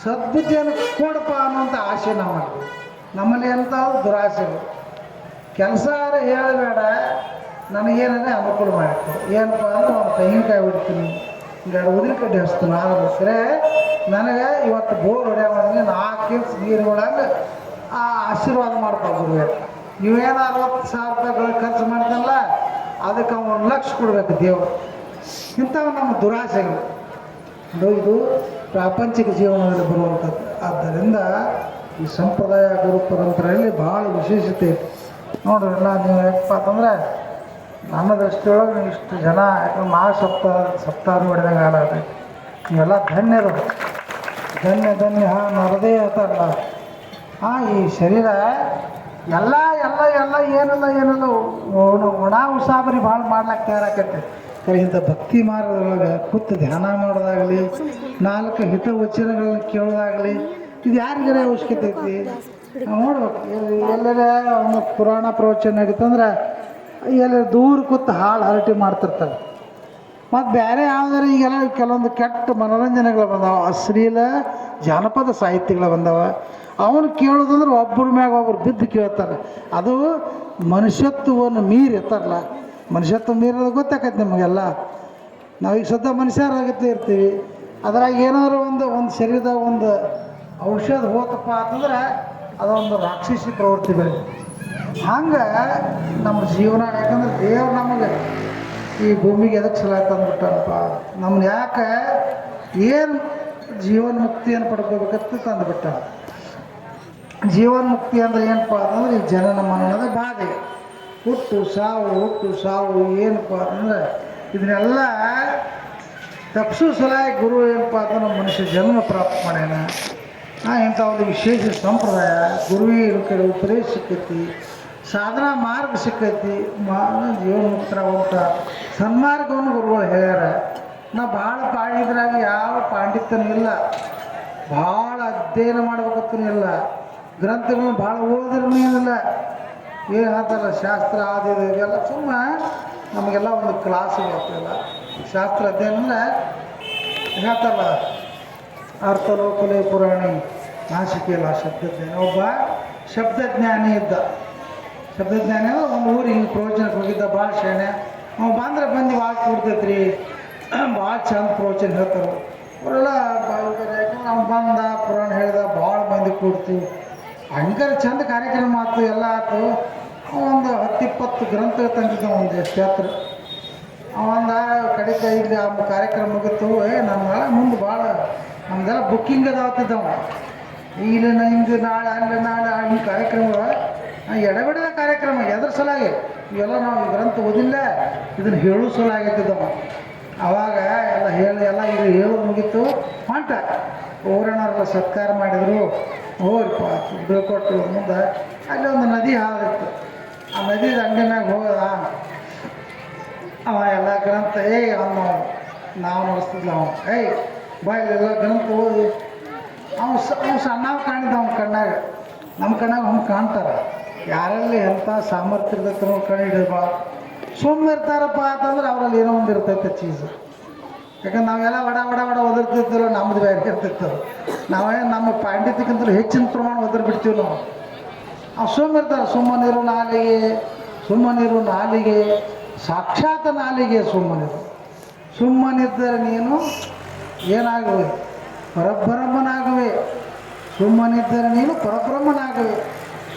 ಸದ್ಬುದ್ಧಿಯನ್ನು ಕೊಡಪ್ಪ ಅನ್ನೋಂಥ ಆಸೆ ನಮ್ಮಲ್ಲಿ ಎಂಥ ದುರಾಸೆಗಳು. ಕೆಲಸ ಹೇಳಬೇಡ, ನನಗೇನಂದರೆ ಅನುಕೂಲ ಮಾಡಿತ್ತು. ಏನಪ್ಪ ಅಂದ್ರೆ ಒಂದು ತೆಂಗಿನಕಾಯಿ ಬಿಡ್ತೀನಿ, ಹಿಂಗೆ ಉದಿನ ಕಡ್ಡಿ ಹಚ್ತೀನಿ. ಆದ್ರೆ ನನಗೆ ಇವತ್ತು ಬೋರ್ ಹೊಡ್ಯಾಗ 4 ಇಂಚ್ ನೀರು ಒಳಗೆ ಆ ಆಶೀರ್ವಾದ ಮಾಡ್ತಾ ಗುರುವೆ. ನೀವೇನು 60,000 ರೂಪಾಯಿ ಖರ್ಚು ಮಾಡ್ತಲ್ಲ, ಅದಕ್ಕೆ 1 ಲಕ್ಷ ಕೊಡಬೇಕು ದೇವರು. ಇಂಥವು ನಮ್ಮ ದುರಾಸೆಗಳು. ಇದು ಪ್ರಾಪಂಚಿಕ ಜೀವನದಲ್ಲಿ ಬರುವಂಥದ್ದು. ಆದ್ದರಿಂದ ಈ ಸಂಪ್ರದಾಯ ಗುರು ಪರಂಪರೆಯಲ್ಲಿ ಭಾಳ ವಿಶೇಷತೆ ಇದೆ ನೋಡ್ರಿ. ಎಲ್ಲ ನೀವು ಯಾಕಪ್ಪ ಅಂತಂದರೆ ನನ್ನ ದೃಷ್ಟಿಯೊಳಗೆ ನೀವು ಇಷ್ಟು ಜನ ಯಾಕಂದ್ರೆ ಸಪ್ತಾಹ ಹೊಡೆದಂಗೆ ಆಡೋದು ನೀವೆಲ್ಲ ಧನ್ಯರು. ಧನ್ಯ ನರದೇ ಅಂತಾರಲ್ಲ. ಈ ಶರೀರ ಎಲ್ಲ ಏನಿಲ್ಲ ಒಣ ಉಸಾಬರಿ ಭಾಳ ಮಾಡ್ಲಿಕ್ಕೆ ತಯಾರಾಕೈತೆ. ಇಂಥ ಭಕ್ತಿ ಮಾರ್ಗದೊಳಗೆ ಕೂತು ಧ್ಯಾನ ಮಾಡೋದಾಗಲಿ, 4 ಹಿತವಚನಗಳನ್ನ ಕೇಳೋದಾಗಲಿ, ಇದು ಯಾರಿಗಾರ ಅವಶ್ಯಕತೆ ಐತಿ? ನೋಡ್ಬೇಕು. ಎಲ್ಲರ ಒಂದು ಪುರಾಣ ಪ್ರವಚನ ನಡೀತಂದ್ರೆ ಎಲ್ಲ ದೂರ ಕೂತು ಹಾಳು ಹರಟೆ ಮಾಡ್ತಿರ್ತಾರೆ. ಮತ್ತು ಬೇರೆ ಯಾವುದಾರು ಈಗೆಲ್ಲ ಕೆಲವೊಂದು ಕೆಟ್ಟ ಮನೋರಂಜನೆಗಳು ಬಂದಾವ, ಅಶ್ಲೀಲ ಜಾನಪದ ಸಾಹಿತ್ಯಗಳು ಬಂದಾವ. ಅವನು ಕೇಳೋದಂದ್ರೆ ಒಬ್ಬರ ಮ್ಯಾಗ ಒಬ್ಬರು ಬಿದ್ದು ಕೇಳ್ತಾರೆ. ಅದು ಮನುಷ್ಯತ್ವವನ್ನು ಮೀರಿರ್ತಾರಲ್ಲ. ಮನುಷ್ಯತ್ವ ಮೀರೋದು ಗೊತ್ತಾಕೈತೆ ನಿಮಗೆಲ್ಲ. ನಾವೀಗ ಸದ್ಯ ಮನುಷ್ಯರಾಗತ್ತೆ ಇರ್ತೀವಿ. ಅದ್ರಾಗ ಏನಾದ್ರು ಒಂದು ಶರೀರದಾಗ ಒಂದು ಔಷಧ ಹೋತಪ್ಪ ಅಂತಂದ್ರೆ ಅದೊಂದು ರಾಕ್ಷಸಿ ಪ್ರವೃತ್ತಿ ಬೆಳೆದು ಹಂಗೆ ನಮ್ಮ ಜೀವನ. ಯಾಕಂದ್ರೆ ದೇವ್ರು ನಮಗೆ ಈ ಭೂಮಿಗೆ ಎದಕ್ಕೆ ಸಲ ತಂದುಬಿಟ್ಟನಪ್ಪ, ನಮ್ಮನ್ನ ಯಾಕೆ ಏನು ಜೀವನ ಮುಕ್ತಿಯನ್ನು ಪಡ್ಕೋಬೇಕಂತ ತಂದುಬಿಟ್ಟ. ಜೀವನ ಮುಕ್ತಿ ಅಂದರೆ ಏನಪ್ಪ ಅಂತಂದ್ರೆ ಈ ಜನನ ಮರಣದ ಬಾಧೆ, ಹುಟ್ಟು ಸಾವು ಏನಪ್ಪ ಅಂತಂದ್ರೆ ಇದನ್ನೆಲ್ಲ ತಪ್ಪಿಸೋ ಸಲುವಾಗಿ ಗುರು ಏನಪ್ಪ ಅಂತಂದ್ರೆ ಮನುಷ್ಯ ಜನ್ಮ ಪ್ರಾಪ್ತ ಮಾಡ್ಯಾನ. ಇಂಥ ಒಂದು ವಿಶೇಷ ಸಂಪ್ರದಾಯ ಗುರುವಿನ ಉಪದೇಶ ಸಿಕ್ಕೈತಿ, ಸಾಧನಾ ಮಾರ್ಗ ಸಿಕ್ಕೈತಿ. ಜೀವನ ಮುಕ್ತರಾಗುವಂಥ ಸನ್ಮಾರ್ಗವನ್ನು ಗುರುಗಳು ಹೇಳ್ಯಾರ. ನಾ ಭಾಳ ಪಾಡಿದ್ರಾಗ ಯಾವ ಪಾಂಡಿತ್ಯನೂ ಇಲ್ಲ, ಭಾಳ ಅಧ್ಯಯನ ಮಾಡ್ಬೇಕಂತನೂ ಇಲ್ಲ, ಗ್ರಂಥಗಳನ್ನ ಭಾಳ ಓದಿದ್ರೂ ಏನಿಲ್ಲ. ಏನು ಹೇಳ್ತಾರಲ್ಲ ಶಾಸ್ತ್ರ ಆದಿದೆ ಇವೆಲ್ಲ ಸುಮ್ಮನೆ ನಮಗೆಲ್ಲ ಒಂದು ಕ್ಲಾಸ್ಗಳು ಆಗ್ತಿಲ್ಲ. ಶಾಸ್ತ್ರ ಅಧ್ಯಯನ ಅಂದರೆ ಹೇಳ್ತಾರಲ್ಲ ಅರ್ಥಲೋಕಲೇ ಪುರಾಣಿ ನಾಶಿಕೆಲ್ಲ ಶಬ್ದಜ್ಞಾನಿ. ಒಬ್ಬ ಶಬ್ದಜ್ಞಾನಿ ಇದ್ದ. ಶಬ್ದಜ್ಞಾನಿ ಒಂದು ಊರಿಗೆ ಹಿಂಗೆ ಪ್ರವಚನಕ್ಕೆ ಹೋಗಿದ್ದ, ಭಾಳ ಶಾಣೆ. ಅವ್ನು ಬಂದ್ರೆ ಬಂದು ಭಾಳ ಕೂಡ್ತೈತ್ರಿ, ಭಾಳ ಚಂದ ಪ್ರವಚನ ಹೇಳ್ತಾರೆ ಅವರೆಲ್ಲ. ಯಾಕಂದ್ರೆ ಅವ್ನು ಬಂದ ಪುರಾಣ ಹೇಳಿದ, ಭಾಳ ಮಂದಿ ಕೂಡ್ತೀವಿ. ಹಂಗಾರೆ ಚಂದ ಕಾರ್ಯಕ್ರಮ ಆಯ್ತು, ಎಲ್ಲ ಆಯ್ತು. ಒಂದು 10-20 ಗ್ರಂಥ ತಂದಿದ್ದ, ಒಂದು ಎಷ್ಟು ಹತ್ರ ಅವಂದ ಕಡೆಗೆ ಇಲ್ಲಿ ಆ ಕಾರ್ಯಕ್ರಮ ಮುಗಿತು. ನಮ್ಮ ಮುಂದೆ ಭಾಳ ನಮ್ದೆಲ್ಲ ಬುಕ್ಕಿಂಗ್ ಅದಾವತ್ತಿದ್ದವ. ಇಲ್ಲಿ ಹಿಂಗೆ ನಾಳೆ ಹಿಂಗೆ ಕಾರ್ಯಕ್ರಮಗಳು ಎಡಬಿಡದ ಕಾರ್ಯಕ್ರಮ. ಎದ್ರ ಸಲಾಗಿ ಇವೆಲ್ಲ ನಾವು ಈ ಗ್ರಂಥ ಓದಿಲ್ಲ, ಇದನ್ನು ಹೇಳೋ ಸಲ ಆಗತ್ತಿದ್ದವ. ಅವಾಗ ಎಲ್ಲ ಈಗ ಹೇಳೋದು ಮುಗೀತು. ಹೊಂಟ ಊರಣ್ಣವ್ರೆಲ್ಲ ಸತ್ಕಾರ ಮಾಡಿದರು. ಹೋಗ್ರಿಪ್ಪ ಬೀಳ್ಕೊಟ್ಟು ಮುಂದೆ ಅಲ್ಲಿ ಒಂದು ನದಿ ಹಾದಿತ್ತು. ಆ ನದಿ ದಂಡಿನಾಗ ಹೋದ ಅವ ಎಲ್ಲ ಗ್ರಂಥ ಅವನು ನಾವು ನಡೆಸ್ತಿದ್ಲ. ಬಾಯಲ್ಲೆಲ್ಲ ಗ್ರಂಥ ಓದಿ ಅವ್ನು ಸಣ್ಣವ್ ಕಾಣಿದ್ದ. ಅವ್ನ ಕಣ್ಣಾಗ ನಮ್ಮ ಕಣ್ಣಾಗ ಅವ್ನು ಕಾಣ್ತಾರೆ. ಯಾರಲ್ಲಿ ಎಂಥ ಸಾಮರ್ಥ್ಯ ಇರ್ತೈತೆ ನೋಡಿ ಕಣ್ಣು ಹಿಡಿದು ಸುಮ್ಮನೆ ಇರ್ತಾರಪ್ಪ ಅಂತಂದ್ರೆ ಅವರಲ್ಲಿ ಏನೋ ಒಂದು ಇರ್ತೈತೆ ಚೀಸು. ಯಾಕಂದ್ರೆ ನಾವೆಲ್ಲ ವಡ ಒದರ್ತಿರ್ತೀವಲ್ಲ, ನಮ್ಮದು ಬೇರೆ ಇರ್ತಿರ್ತವೆ. ನಮ್ಮ ಪಾಂಡಿತ್ಯಕ್ಕಿಂತಲೂ ಹೆಚ್ಚಿನ ಪ್ರಮಾಣ ಒದರ್ ಬಿಡ್ತೀವಿ ನಾವು. ಸುಮ್ಮನಿರ್ತಾರೆ. ಸುಮ್ಮನಿರು ನಾಲಿಗೆ ಸಾಕ್ಷಾತ್ ನಾಲಿಗೆ ಸುಮ್ಮನಿದ್ದರೆ ನೀನು ಏನಾಗುವೆ? ಪರಬ್ರಹ್ಮನಾಗುವೆ. ಸುಮ್ಮನಿದ್ದರೆ ನೀನು ಪರಬ್ರಹ್ಮನಾಗುವೆ.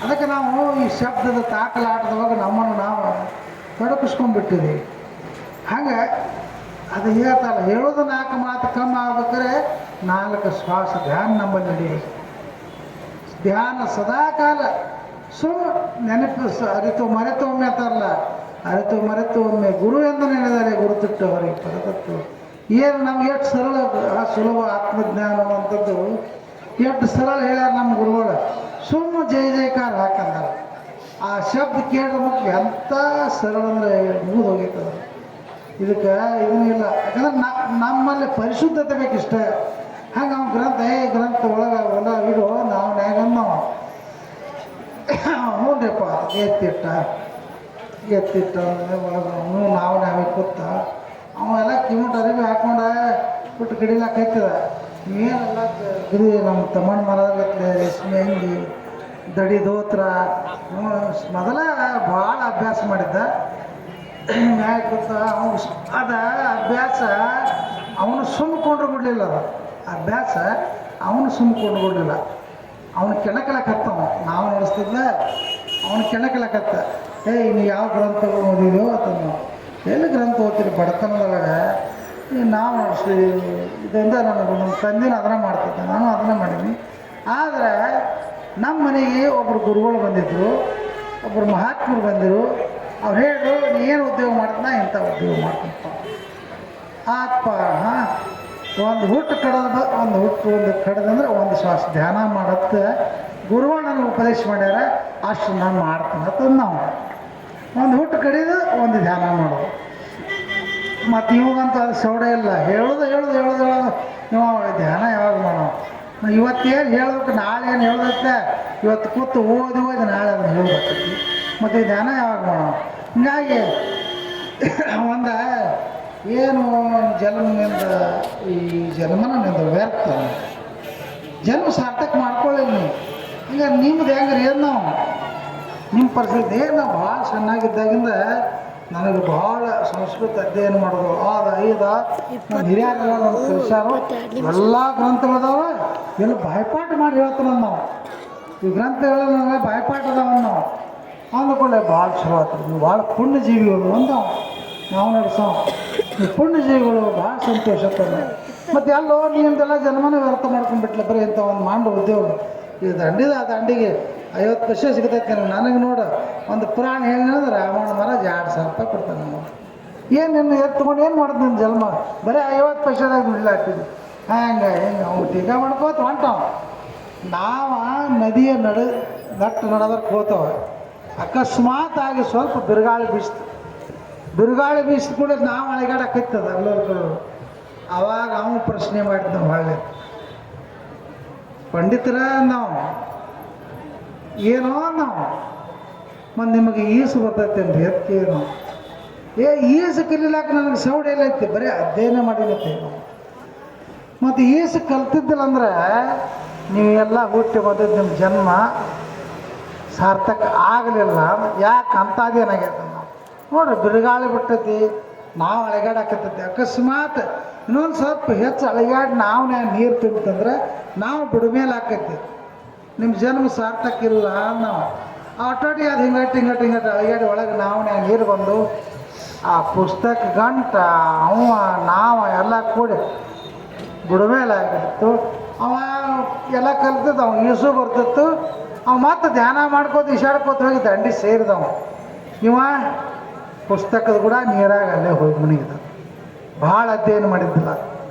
ಅದಕ್ಕೆ ನಾವು ಈ ಶಬ್ದದ ತಾಕಲಾಟದವಾಗ ನಮ್ಮನ್ನು ನಾವು ತೊಡಗಿಸ್ಕೊಂಡ್ಬಿಟ್ಟಿದ್ದೀವಿ. ಹಾಗೆ ಅದು ಹೇಳ್ತಲ್ಲ, ಹೇಳೋದು 4 ಮಾತು ಕಮ್ಮಿ ಆಗ್ಬೇಕಾದ್ರೆ 4 ಶ್ವಾಸ ಧ್ಯಾನ ನಮ್ಮಲ್ಲಿ ನಡೆಯಬೇಕು. ಧ್ಯಾನ ಸದಾಕಾಲ ನೆನಪು ಅರಿತು ಮರೆತು ಒಮ್ಮೆ ಅಂತಾರಲ್ಲ, ಅರಿತು ಮರೆತು ಒಮ್ಮೆ ಗುರು ಎಂದು ನೆನೆದರೆ ಗುರು ತುಟ್ಟು ಹೊರಗೆ ಪರದತ್ತು. ಏನು ನಮ್ಗೆ ಎಷ್ಟು ಸರಳ ಸುಲಭ ಆತ್ಮಜ್ಞಾನ ಅನ್ನುವಂಥದ್ದು ಎಷ್ಟು ಸರಳ ಹೇಳ್ಯಾರ ನಮ್ಮ ಗುರುಗಳು. ಜಯ ಜಯಕಾರ ಹಾಕಂದಾರ. ಆ ಶಬ್ದ ಕೇಳಿದ್ರೆ ಮಕ್ಕಳು ಎಂಥ ಸರಳ ಅಂದರೆ ಮುಗಿದು ಹೋಗೈತದ. ಇದಕ್ಕೆ ಇದನ್ನಿಲ್ಲ, ಯಾಕಂದ್ರೆ ನಮ್ಮಲ್ಲಿ ಪರಿಶುದ್ಧತೆ ಬೇಕಿಷ್ಟ. ಹಂಗೆ ಅವ್ನು ಗ್ರಂಥ ಒಳಗೆ ಹೊಲ ಇಡು ನಾವು ನ್ಯಾಗನ್ನ ಹ್ಞೂನ್ರಿಪ್ಪ ಎತ್ತಿಟ್ಟ ಒಳಗೆ ನಾವು ನಾವೇ ಕೂತ ಅವೆಲ್ಲ ಕಿಮುಟ್ ಅರಿವಿ ಹಾಕೊಂಡ ಬಿಟ್ಟು ಕಡಿಲಾಕೈತದ. ಏನೆಲ್ಲ ಗಿರಿ ನಮ್ಮ ತಮ್ಮನ ಮರದಲ್ಲೇ ರೇಷ್ಮೆ ಅಂಗಿ ದಡಿ ದೋತ್ರ ಮೊದಲ ಭಾಳ ಅಭ್ಯಾಸ ಮಾಡಿದ್ದ. ಮ್ಯಾಗ ಕೂತ ಅವನು ಅದ ಅಭ್ಯಾಸ ಅವನು ಸುಮ್ಕೊಂಡು ಬಿಡಲಿಲ್ಲ. ಅದು ಅಭ್ಯಾಸ ಅವನು ಸುಮ್ಕೊಂಡು ಬಿಡಲಿಲ್ಲ. ಅವನು ಕೆಣಕಲಕತ್ತವ, ನಾವು ನಡೆಸ್ತಿದ್ದ ಅವನು ಕೆಣಕಲಕತ್ತ. ಇನ್ನು ಯಾವ ಗ್ರಂಥಗಳು ಓದಿದೆಯೋ ಅದನ್ನು ಎಲ್ಲಿ ಗ್ರಂಥ ಓದ್ತೀರಿ ಬಡತನದೊಳಗೆ ನಾವು ನಡೆಸ್ತೀವಿ. ಇದರಿಂದ ನಮ್ಮ ತಂದಿನ ಅದನ್ನ ಮಾಡ್ತಿದ್ದೆ, ನಾನು ಅದನ್ನ ಮಾಡೀನಿ. ಆದರೆ ನಮ್ಮ ಮನೆಗೆ ಒಬ್ಬರು ಗುರುಗಳು ಬಂದಿದ್ದರು, ಒಬ್ಬರು ಮಹಾತ್ಮರು ಬಂದಿರು. ಅವ್ರು ಹೇಳಿದ್ರು ನೀ ಏನು ಉದ್ಯೋಗ ಮಾಡ್ತಾನ, ಇಂಥ ಉದ್ಯೋಗ ಮಾಡ್ತಂತ. ಆತ್ಪ ಒಂದು ಹುಟ್ಟು ಕಡದ ಒಂದು ಕಡದಂದ್ರೆ ಒಂದು ಶ್ವಾಸ ಧ್ಯಾನ ಮಾಡತ್ತೆ ಗುರುಗಳು ನನಗೆ ಉಪದೇಶ ಮಾಡ್ಯಾರ, ಅಷ್ಟು ನಾನು ಮಾಡ್ತೀನಿ ಅಂತ ನಾವು ಒಂದು ಹುಟ್ಟು ಕಡಿದು ಒಂದು ಧ್ಯಾನ ಮಾಡೋದು. ಮತ್ತು ಇವಾಗಂತೂ ಅದು ಸೌಡೆ ಇಲ್ಲ, ಹೇಳೋದು ನೀವು ಧ್ಯಾನ ಯಾವಾಗ ಮಾಡೋ. ಇವತ್ತೇನು ಹೇಳ್ಬೇಕು, ನಾಳೆ ಏನು ಹೇಳ್ದತ್ತೆ, ಇವತ್ತು ಕೂತು ಓದಿ ನಾಳೆ ಅದನ್ನು ಹೇಳ್ಬೇಕೈತಿ. ಮತ್ತು ಈ ಧ್ಯಾನ ಯಾವಾಗ ಮಾಡೋ. ಹಿಂಗಾಗಿ ಒಂದು ಏನು ಜನ್ಮನಿಂದ ಈ ಜನ್ಮನಿಂದ ವ್ಯರ್ಥ, ಜನ್ಮ ಸಾರ್ಥಕ ಮಾಡ್ಕೊಳ್ಳಿಲ್ಲ ನೀವು. ಹಂಗಾರೆ ನಿಮ್ದು ಹೆಂಗ್ರಿ ಏನು ನಾವು ನಿಮ್ಮ ಪರಿಸ್ಥಿತಿ ಏನು. ನಾವು ಭಾಳ ಚೆನ್ನಾಗಿದ್ದಾಗಿಂದ ನನಗೆ ಭಾಳ ಸಂಸ್ಕೃತ ಅಧ್ಯಯನ ಮಾಡೋದು ನಮ್ಮ ಹಿರಿಯರೆಲ್ಲ ನನಗೆ ಕಲಿಸ್ಯಾರು. ಎಲ್ಲ ಗ್ರಂಥಗಳದಾವ, ಎಲ್ಲ ಬಾಯ್ಪಾಠ ಮಾಡಿ ಹೇಳ್ತಾನೆ ನಾವು. ಈ ಗ್ರಂಥಗಳನ್ನ ಬಾಯ್ಪಾಠ ಅದಾವ ನಾವು ಅಂದ್ಕೊಳ್ಳೆ ಭಾಳ ಚಲೋ ಆಗ್ತದೆ. ನೀವು ಭಾಳ ಪುಣ್ಯ ಜೀವಿಗಳು ಒಂದು ನಾವು ನಡೆಸೋ ಈ ಪುಣ್ಯ ಜೀವಿಗಳು ಭಾಳ ಸಂತೋಷ ಆಗ್ತದೆ. ಮತ್ತು ಎಲ್ಲೋ ನಿಮ್ದೆಲ್ಲ ಜನ್ಮನ ವ್ಯರ್ಥ ಮಾಡ್ಕೊಂಡ್ಬಿಟ್ಲೆ ಬರೀ ಇಂಥ ಒಂದು ಮಾಂಡ ಉದ್ಯೋಗ. ಈ ದಂಡಿಗೆ 50 ಪೈಸೆ ಸಿಗ್ತೈತೆ ನನಗೆ ನೋಡು. ಒಂದು ಪುರಾಣ ಹೇಳಿದ್ರೆ ರಾವಣ ಮಹಾರಾಜ 2,000 ರೂಪಾಯಿ ಕೊಡ್ತಾನೆ. ನಾವು ಏನು ನಿನ್ನ ಎತ್ಕೊಂಡು ಏನು ಮಾಡೋದು ನಿನ್ನ ಜನ್ಮ, ಬರೀ 50 ಪೈಸೆದಾಗ ಬಿಡ್ಲಾಗ್ತಿದ್ವಿ. ಹೆಂಗೆ ಅವ್ನು ಟೀಕಾ ಮಾಡ್ಕೋತ ಹೊಂಟವ. ನಾವು ನದಿಯ ನಡೆದ್ರೆ ಹೋತವ. ಅಕಸ್ಮಾತ್ ಆಗಿ ಸ್ವಲ್ಪ ಬಿರುಗಾಳಿ ಬೀಸ್ತು ಕೂಡ ನಾವು ಅಳಗಾಡಕೈತದ ಎಲ್ಲರೂ. ಅವಾಗ ಅವನು ಪ್ರಶ್ನೆ ಮಾಡಿದ್ದ ಹೊಳ್ಳೆ ಪಂಡಿತರ ನಾವು ಏನೋ ನಾವು ಮತ್ತು ನಿಮಗೆ ಈಸು ಬರ್ತೈತೆ ಅಂತ ಎತ್ತೇನೋ ಈಸು ಕಲೀಲಾಕ ನನಗೆ ಸೌಡೆ ಎಲ್ಲ ಐತಿ, ಬರೀ ಅಧ್ಯಯನ ಮಾಡಿರುತ್ತೆ ನಾವು. ಮತ್ತು ಈಸು ಕಲ್ತಿದ್ದಿಲ್ಲ ಅಂದ್ರೆ ನೀವೆಲ್ಲ ಹುಟ್ಟಿ ಬಂದಿದ್ದು ನಿಮ್ಮ ಜನ್ಮ ಸಾರ್ಥಕ ಆಗಲಿಲ್ಲ. ಯಾಕೆ ಅಂಥದ್ದೇನಾಗೈತೆ ನಾವು ನೋಡ್ರಿ, ಬಿರುಗಾಳಿ ಬಿಟ್ಟೈತಿ, ನಾವು ಅಳಗಾಡಕತ್ತೈತಿ. ಅಕಸ್ಮಾತ್ ಇನ್ನೊಂದು ಸ್ವಲ್ಪ ಹೆಚ್ಚು ಅಳಗಾಡಿ ನಾವು ನೀರು ತುಂಬಿತಂದ್ರೆ ನಾವು ಬಿಡ್ಮೇಲೆ ಆಕೈತಿ. ನಿಮ್ಮ ಜನ್ಮ ಸಾರ್ಥಕ ಇಲ್ಲ. ನಾವು ಆಟೋಟಿ ಅದು ಹಿಂಗಟ್ಟು ಅಳಗಾಡಿ ಒಳಗೆ ನಾವು ನೀರು ಬಂದು ಆ ಪುಸ್ತಕ ಗಂಟ ನಾವು ಎಲ್ಲ ಕೂಡಿ ಬಿಡ್ಮೇಲೆ ಆಗಿತ್ತು. ಅವ ಎಲ್ಲ ಕಲ್ತಿದ್ದು, ಅವ ಈಸು ಬರ್ತಿತ್ತು. ಅವ ಮತ್ತೆ ಧ್ಯಾನ ಮಾಡ್ಕೋತ ಇಶಾಡ್ಕೋತ ಹೋಗಿ ದಂಡಿ ಸೇರಿದವ. ಇವ ಪುಸ್ತಕದ ಕೂಡ ನೀರಾಗ ಅಲ್ಲೇ ಹೋಗಿ ಮನೆಗಿದ್ದ, ಭಾಳ ಅಧ್ಯಯನ ಮಾಡಿದ್ದಿಲ್ಲ.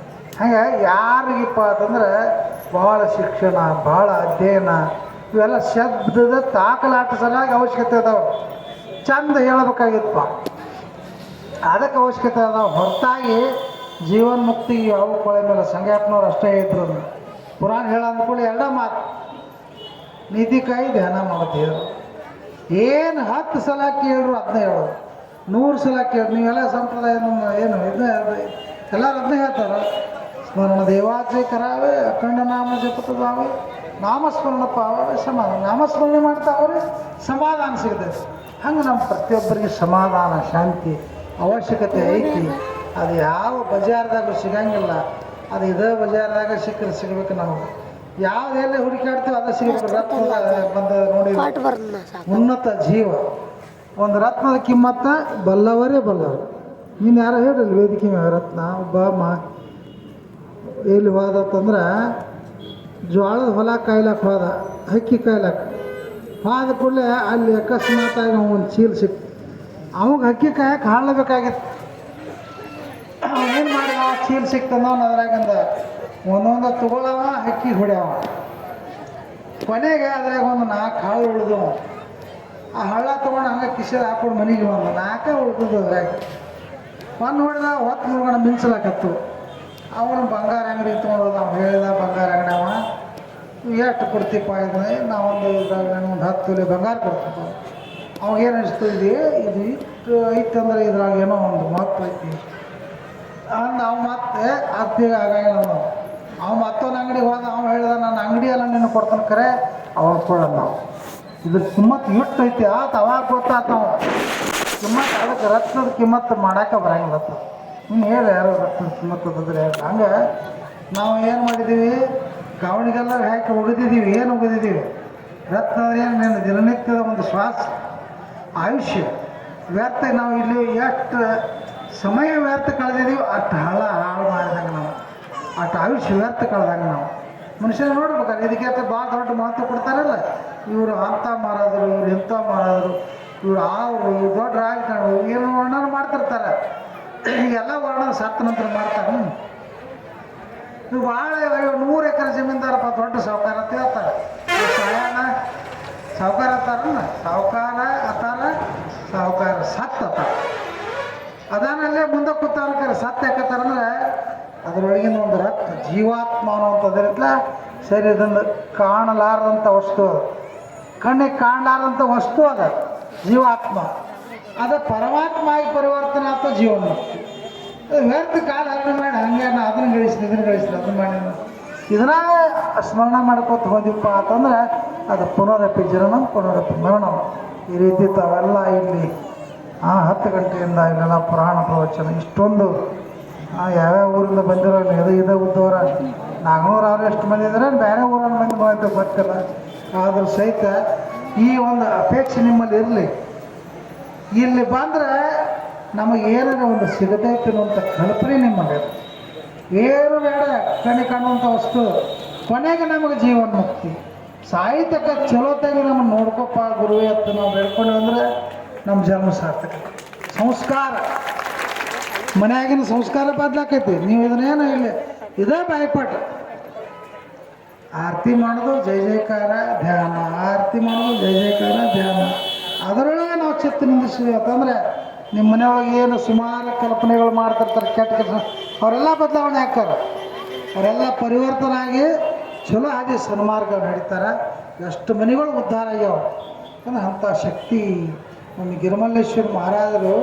ಹಾಗೆ ಯಾರಿಗಿಪ್ಪ ಅಂತಂದ್ರೆ ಭಾಳ ಶಿಕ್ಷಣ, ಭಾಳ ಅಧ್ಯಯನ, ಇವೆಲ್ಲ ಶಬ್ದದ ತಾಕಲಾಟ ಸರಿಯಾಗಿ ಅವಶ್ಯಕತೆ ಅದಾವೆ. ಚಂದ ಹೇಳ್ಬೇಕಾಗಿತ್ತಪ್ಪ, ಅದಕ್ಕೆ ಅವಶ್ಯಕತೆ ಅದಾವೆ. ಹೊರತಾಗಿ ಜೀವನ್ಮುಕ್ತಿ ಯಾವ ಕೊಳೆ ಮೇಲೆ ಸಂಘಟನವ್ರು ಅಷ್ಟೇ ಇದ್ರು. ಪುರಾಣ ಹೇಳ ಅಂದ್ಕೊಳ್ಳಿ ಎರಡ ಮಾತು, ನೀತಿಕಾಯಿ ಧ್ಯಾನ ಮಾಡೋದು. ಏನು 10 ಸಲ ಕೇಳ್ರು ಅದನ್ನ ಹೇಳೋದು, 100 ಸಲ ಕೇಳಿ. ನೀವೆಲ್ಲ ಸಂಪ್ರದಾಯ ಏನು ಇದನ್ನ ಎಲ್ಲರೂ ಅದನ್ನ ಹೇಳ್ತಾರೆ. ಸ್ಮರಣ ದೇವಾಚೆ ಕರಾವೆ, ಅಖಂಡ ನಾಮ ಜಪತದಾವೆ, ನಾಮಸ್ಮರಣ ಪಾವೇ ಸಮಾಧಾನ. ನಾಮಸ್ಮರಣೆ ಮಾಡ್ತಾವ್ರೆ ಸಮಾಧಾನ ಸಿಗ್ತೈತೆ. ಹಂಗೆ ನಮ್ಮ ಪ್ರತಿಯೊಬ್ಬರಿಗೆ ಸಮಾಧಾನ ಶಾಂತಿ ಅವಶ್ಯಕತೆ ಐತಿ. ಅದು ಯಾವ ಬಜಾರ್ದಾಗ ಸಿಗಂಗಿಲ್ಲ, ಅದು ಇದೇ ಬಜಾರ್ದಾಗ ಸಿಗ್ಬೇಕು. ನಮಗೆ ಯಾವುದೆಲ್ಲ ಹುಡುಕಾಡ್ತೀವಿ ಅದು ಸಿಗಬೇಕು. ರತ್ನದ ಬಂದ ನೋಡಿ, ಉನ್ನತ ಜೀವ ಒಂದು ರತ್ನದ ಕಿಮ್ಮತ್ತ ಬಲ್ಲವರೇ ಬಲ್ಲವರು. ನೀನು ಯಾರೋ ಹೇಳಿಲ್ಲ ವೇದಿಕೆ ರತ್ನ ಒಬ್ಬ ಎಲ್ಲಿ ಹೋದತ್ತಂದ್ರೆ ಜೋಳದ ಹೊಲ ಕಾಯ್ಲಕ್ಕೆ ಹೋದ, ಹಕ್ಕಿ ಕಾಯ್ಲಕ್ಕೆ. ಆದ ಕೂಡಲೇ ಅಲ್ಲಿ ಅಕಸ್ಮಾತ್ ಆಗಿ ಒಂದು ಚೀಲ ಸಿಕ್ತು. ಅವಾಗ ಹಕ್ಕಿ ಕಾಯಕ್ಕೆ ಹಾಳಬೇಕಾಗಿತ್ತು. ಏನು ಮಾಡಿದ, ಚೀಲ ಸಿಕ್ತಂದ ಅದ್ರಾಗಂದ ಒಂದೊಂದು ತಗೊಳವ, ಹಕ್ಕಿ ಹೊಡ್ಯಾವ. ಕೊನೆಗೆ ಅದ್ರಾಗ ಒಂದು 4 ಹಾಳು ಉಳಿದು. ಆ ಹಳ್ಳ ತೊಗೊಂಡು ಹಂಗೆ ಕಿಶೆದ ಹಾಕೊಂಡು ಮನೆಗೆ ಬಂದು 4 ಉಳ್ದು ಅದ್ರಾಗ ಒಂದು ಹೊಡೆದ. ಹೊತ್ತು ಮುಳ್ಗಣ ಮಿಂಚಲಾಕತ್ತು. ಅವನು ಬಂಗಾರ ಅಂಗಡಿ ತೊಗೊಂಡೋದ. ಅವ್ನು ಹೇಳಿದ, ಬಂಗಾರ ಅಂಗಡಿ ಅವ, ಎಷ್ಟು ಕೊಡ್ತೀಪ್ಪ ಇದು? ನಾವೊಂದು ಇದ್ರಾಗ ಒಂದು 10 ತೊಲೆ ಬಂಗಾರ ಕೊಡ್ತೀವಿ. ಅವಾಗೇನು ಅನಿಸ್ತು, ಇದು ಇಟ್ಟು ಐತಂದ್ರೆ ಇದ್ರಾಗ ಏನೋ ಒಂದು ಮಹತ್ವ ಐತಿ ಅಂದು. ಅವು ಮತ್ತೆ ಅತ್ತಿಗೆ ಆಗಂಗಿಲ್ಲ ನಾವು. ಅವು ಮತ್ತೊಂದು ಅಂಗಡಿಗೆ ಹೋದ. ಅವ್ನು ಹೇಳಿದ, ನನ್ನ ಅಂಗಡಿ ಎಲ್ಲ ನಿನ್ನ ಕೊಡ್ತಾನೆ, ಕರೆ ಅವಾಗ ಕೊಡೋಣ ನಾವು. ಇದ್ರ ಕಿಮ್ಮತ್ತು ಎಷ್ಟು ಐತಿ ಆತ ಅವಾಗ ಗೊತ್ತಾತ. ನಾವು ಕಿಮ್ಮತ್ತು ಅದಕ್ಕೆ ರತ್ನದ ಕಿಮ್ಮತ್ತು ಮಾಡೋಕೆ ಬರಂಗಿಲ್ಲ. ಹೇಳಿ ಯಾರು ರತ್ನದ ಕಿಮ್ಮತ್ತು ಅದಂದ್ರೆ ಹಂಗೆ ನಾವು ಏನು ಮಾಡಿದ್ದೀವಿ, ಗಾವಣಿಗೆಲ್ಲ ಹಾಕಿ ಒಗೆದಿದ್ದೀವಿ. ಏನು ಒಗೆದಿದ್ದೀವಿ? ರತ್ನ ಅಂದ್ರೆ ಏನು? ನನ್ನ ದಿನನಿತ್ಯದ ಒಂದು ಶ್ವಾಸ, ಆಯುಷ್ಯ ವ್ಯರ್ಥ. ನಾವು ಇಲ್ಲಿ ಎಷ್ಟು ಸಮಯ ವ್ಯರ್ಥ ಕಳೆದಿದ್ದೀವಿ, ಅಷ್ಟು ಹಾಳು ಮಾಡಿದಂಗೆ ನಾವು, ಅಷ್ಟು ಆಯುಷ್ಯ ವ್ಯರ್ಥ ಕಳೆದಂಗೆ ನಾವು. ಮನುಷ್ಯರು ನೋಡ್ಬೇಕಾದ್ರೆ ಇದಕ್ಕೆ ಭಾಳ ದೊಡ್ಡ ಮಹತ್ವ ಕೊಡ್ತಾರಲ್ಲ. ಇವರು ಅಂಥ ಮಾರಾದರು, ಇವ್ರು ಇಂಥ ಮಾರಾದರು, ಇವ್ರು ಅವರು ದೊಡ್ಡ ರಾಜಕಾರಣ ಏನು ವರ್ಣನ ಮಾಡ್ತಿರ್ತಾರೆ. ಎಲ್ಲ ವರ್ಣನ ಸತ್ತ ನಂತರ ಮಾಡ್ತಾರೆ. ಇವು ಭಾಳ 100 ಎಕರೆ ಜಮೀನ್ದಾರಪ್ಪ, ದೊಡ್ಡ ಸಾಹುಕಾರ ಅಂತ ಹೇಳ್ತಾರೆ. ಸಾಯಣ ಸಾಹುಕಾರ ಅತ್ತಾರಲ್ಲ, ಸಾಹುಕಾರ ಸತ್ತ ಅತ್ತಾರ. ಅದಾನಲ್ಲೇ ಮುಂದೆ ಕೂತಾರ. ಸತ್ತ ಯಾಕತ್ತಾರಂದ್ರೆ ಅದರೊಳಗಿನ ಒಂದು ರಕ್ತ ಜೀವಾತ್ಮ ಅನ್ನುವಂಥದ್ದಿರತ್ತಲ್ಲ, ಶರೀರದಿಂದ ಕಾಣಲಾರದಂಥ ವಸ್ತು ಅದು, ಕಣ್ಣಿಗೆ ಕಾಣಲಾರದಂಥ ವಸ್ತು ಅದ ಜೀವಾತ್ಮ. ಅದು ಪರಮಾತ್ಮ ಆಗಿ ಪರಿವರ್ತನೆ ಆಗ್ತದೆ ಜೀವನ. ವ್ಯರ್ಥ ಕಾಲ ಹಂಗೆ ಮಾಡಿ ಹಂಗೆ ಅದನ್ನು ಗಳಿಸ್ತೀನಿ, ಇದನ್ನು ಗಳಿಸ್ತೀನಿ, ಅದನ್ನು ಮಾಡಿ ಇದನ್ನ ಸ್ಮರಣ ಮಾಡ್ಕೊತ ಹೋದಿಪ್ಪ ಅಂತಂದ್ರೆ ಅದು ಪುನರಪಿ ಜನನ ಪುನರಪಿ ಮರಣ. ಈ ರೀತಿ ತಾವೆಲ್ಲ ಇಲ್ಲಿ 10 ಗಂಟೆಯಿಂದ ಇಲ್ಲೆಲ್ಲ ಪುರಾಣ ಪ್ರವಚನ ಇಷ್ಟೊಂದು ಯಾವ್ಯಾವ ಊರಿಂದ ಬಂದಿರೋ ಇದೇ ಉದ್ದವರ 400 ಎಷ್ಟು ಮಂದಿ ಇದ್ದಾರೆ, ಬೇರೆ ಊರಿನ ಮಂದಿ ಬಂದು ಗೊತ್ತಿಲ್ಲ. ಆದರೂ ಸಹಿತ ಈ ಒಂದು ಅಪೇಕ್ಷೆ ನಿಮ್ಮಲ್ಲಿ ಇರಲಿ. ಇಲ್ಲಿ ಬಂದರೆ ನಮಗೆ ಏನಾರ ಒಂದು ಸಿಗತೈತಿ ಅನ್ನುವಂಥ ಕಲ್ಪನೆ ನಿಮ್ಮಲ್ಲಿ ಏನು ಬೇಡ. ಕಣ್ಣಿ ಕಾಣುವಂಥ ವಸ್ತು ಕೊನೆಗೆ ನಮಗೆ ಜೀವನ ಮುಕ್ತಿ. ಸಾಹಿತ್ಯಕ್ಕೆ ಚಲೋತ್ತಾಗಿ ನಮ್ಮನ್ನು ನೋಡ್ಕೊಪ್ಪ ಗುರುವೇ ಅಂತ ನಾವು ಬೇಡ್ಕೊಂಡು ಅಂದರೆ ನಮ್ಮ ಜನ್ಮ ಸಾರ್ಥಕ. ಸಂಸ್ಕಾರ ಮನೆಯಾಗಿನ ಸಂಸ್ಕಾರ ಬದಲಾಕೈತಿ. ನೀವು ಇದನ್ನೇನು ಇಲ್ಲಿ ಇದೇ ಬಾಯ್ಪಾಠ. ಆರತಿ ಮಾಡೋದು ಜೈ ಜಯಕಾರ ಧ್ಯಾನ, ಆರತಿ ಮಾಡೋದು ಜೈ ಜಯಕಾರ ಧ್ಯಾನ. ಅದರೊಳಗೆ ನಾವು ಚಿತ್ತ ನಿಂದಿಸ್ತೀವಿ ಅಂತಂದರೆ ನಿಮ್ಮ ಮನೆಯೊಳಗೆ ಏನು ಸುಮಾರು ಕಲ್ಪನೆಗಳು ಮಾಡ್ತಿರ್ತಾರೆ ಕೆಟ್ಟ ಕೆಲಸ, ಅವರೆಲ್ಲ ಬದಲಾವಣೆ ಆಗ್ತಾರೆ. ಅವರೆಲ್ಲ ಪರಿವರ್ತನೆ ಆಗಿ ಚಲೋ ಆಗಿ ಸನ್ಮಾರ್ಗ ನಡೀತಾರೆ. ಎಷ್ಟು ಮನೆಗಳು ಉದ್ಧಾರ ಆಗ್ಯಾವ ಅಂದ್ರೆ ಅಂಥ ಶಕ್ತಿ ನಮ್ಮ ಗಿರಿಮಲ್ಲೇಶ್ವರ ಮಹಾರಾಜರು.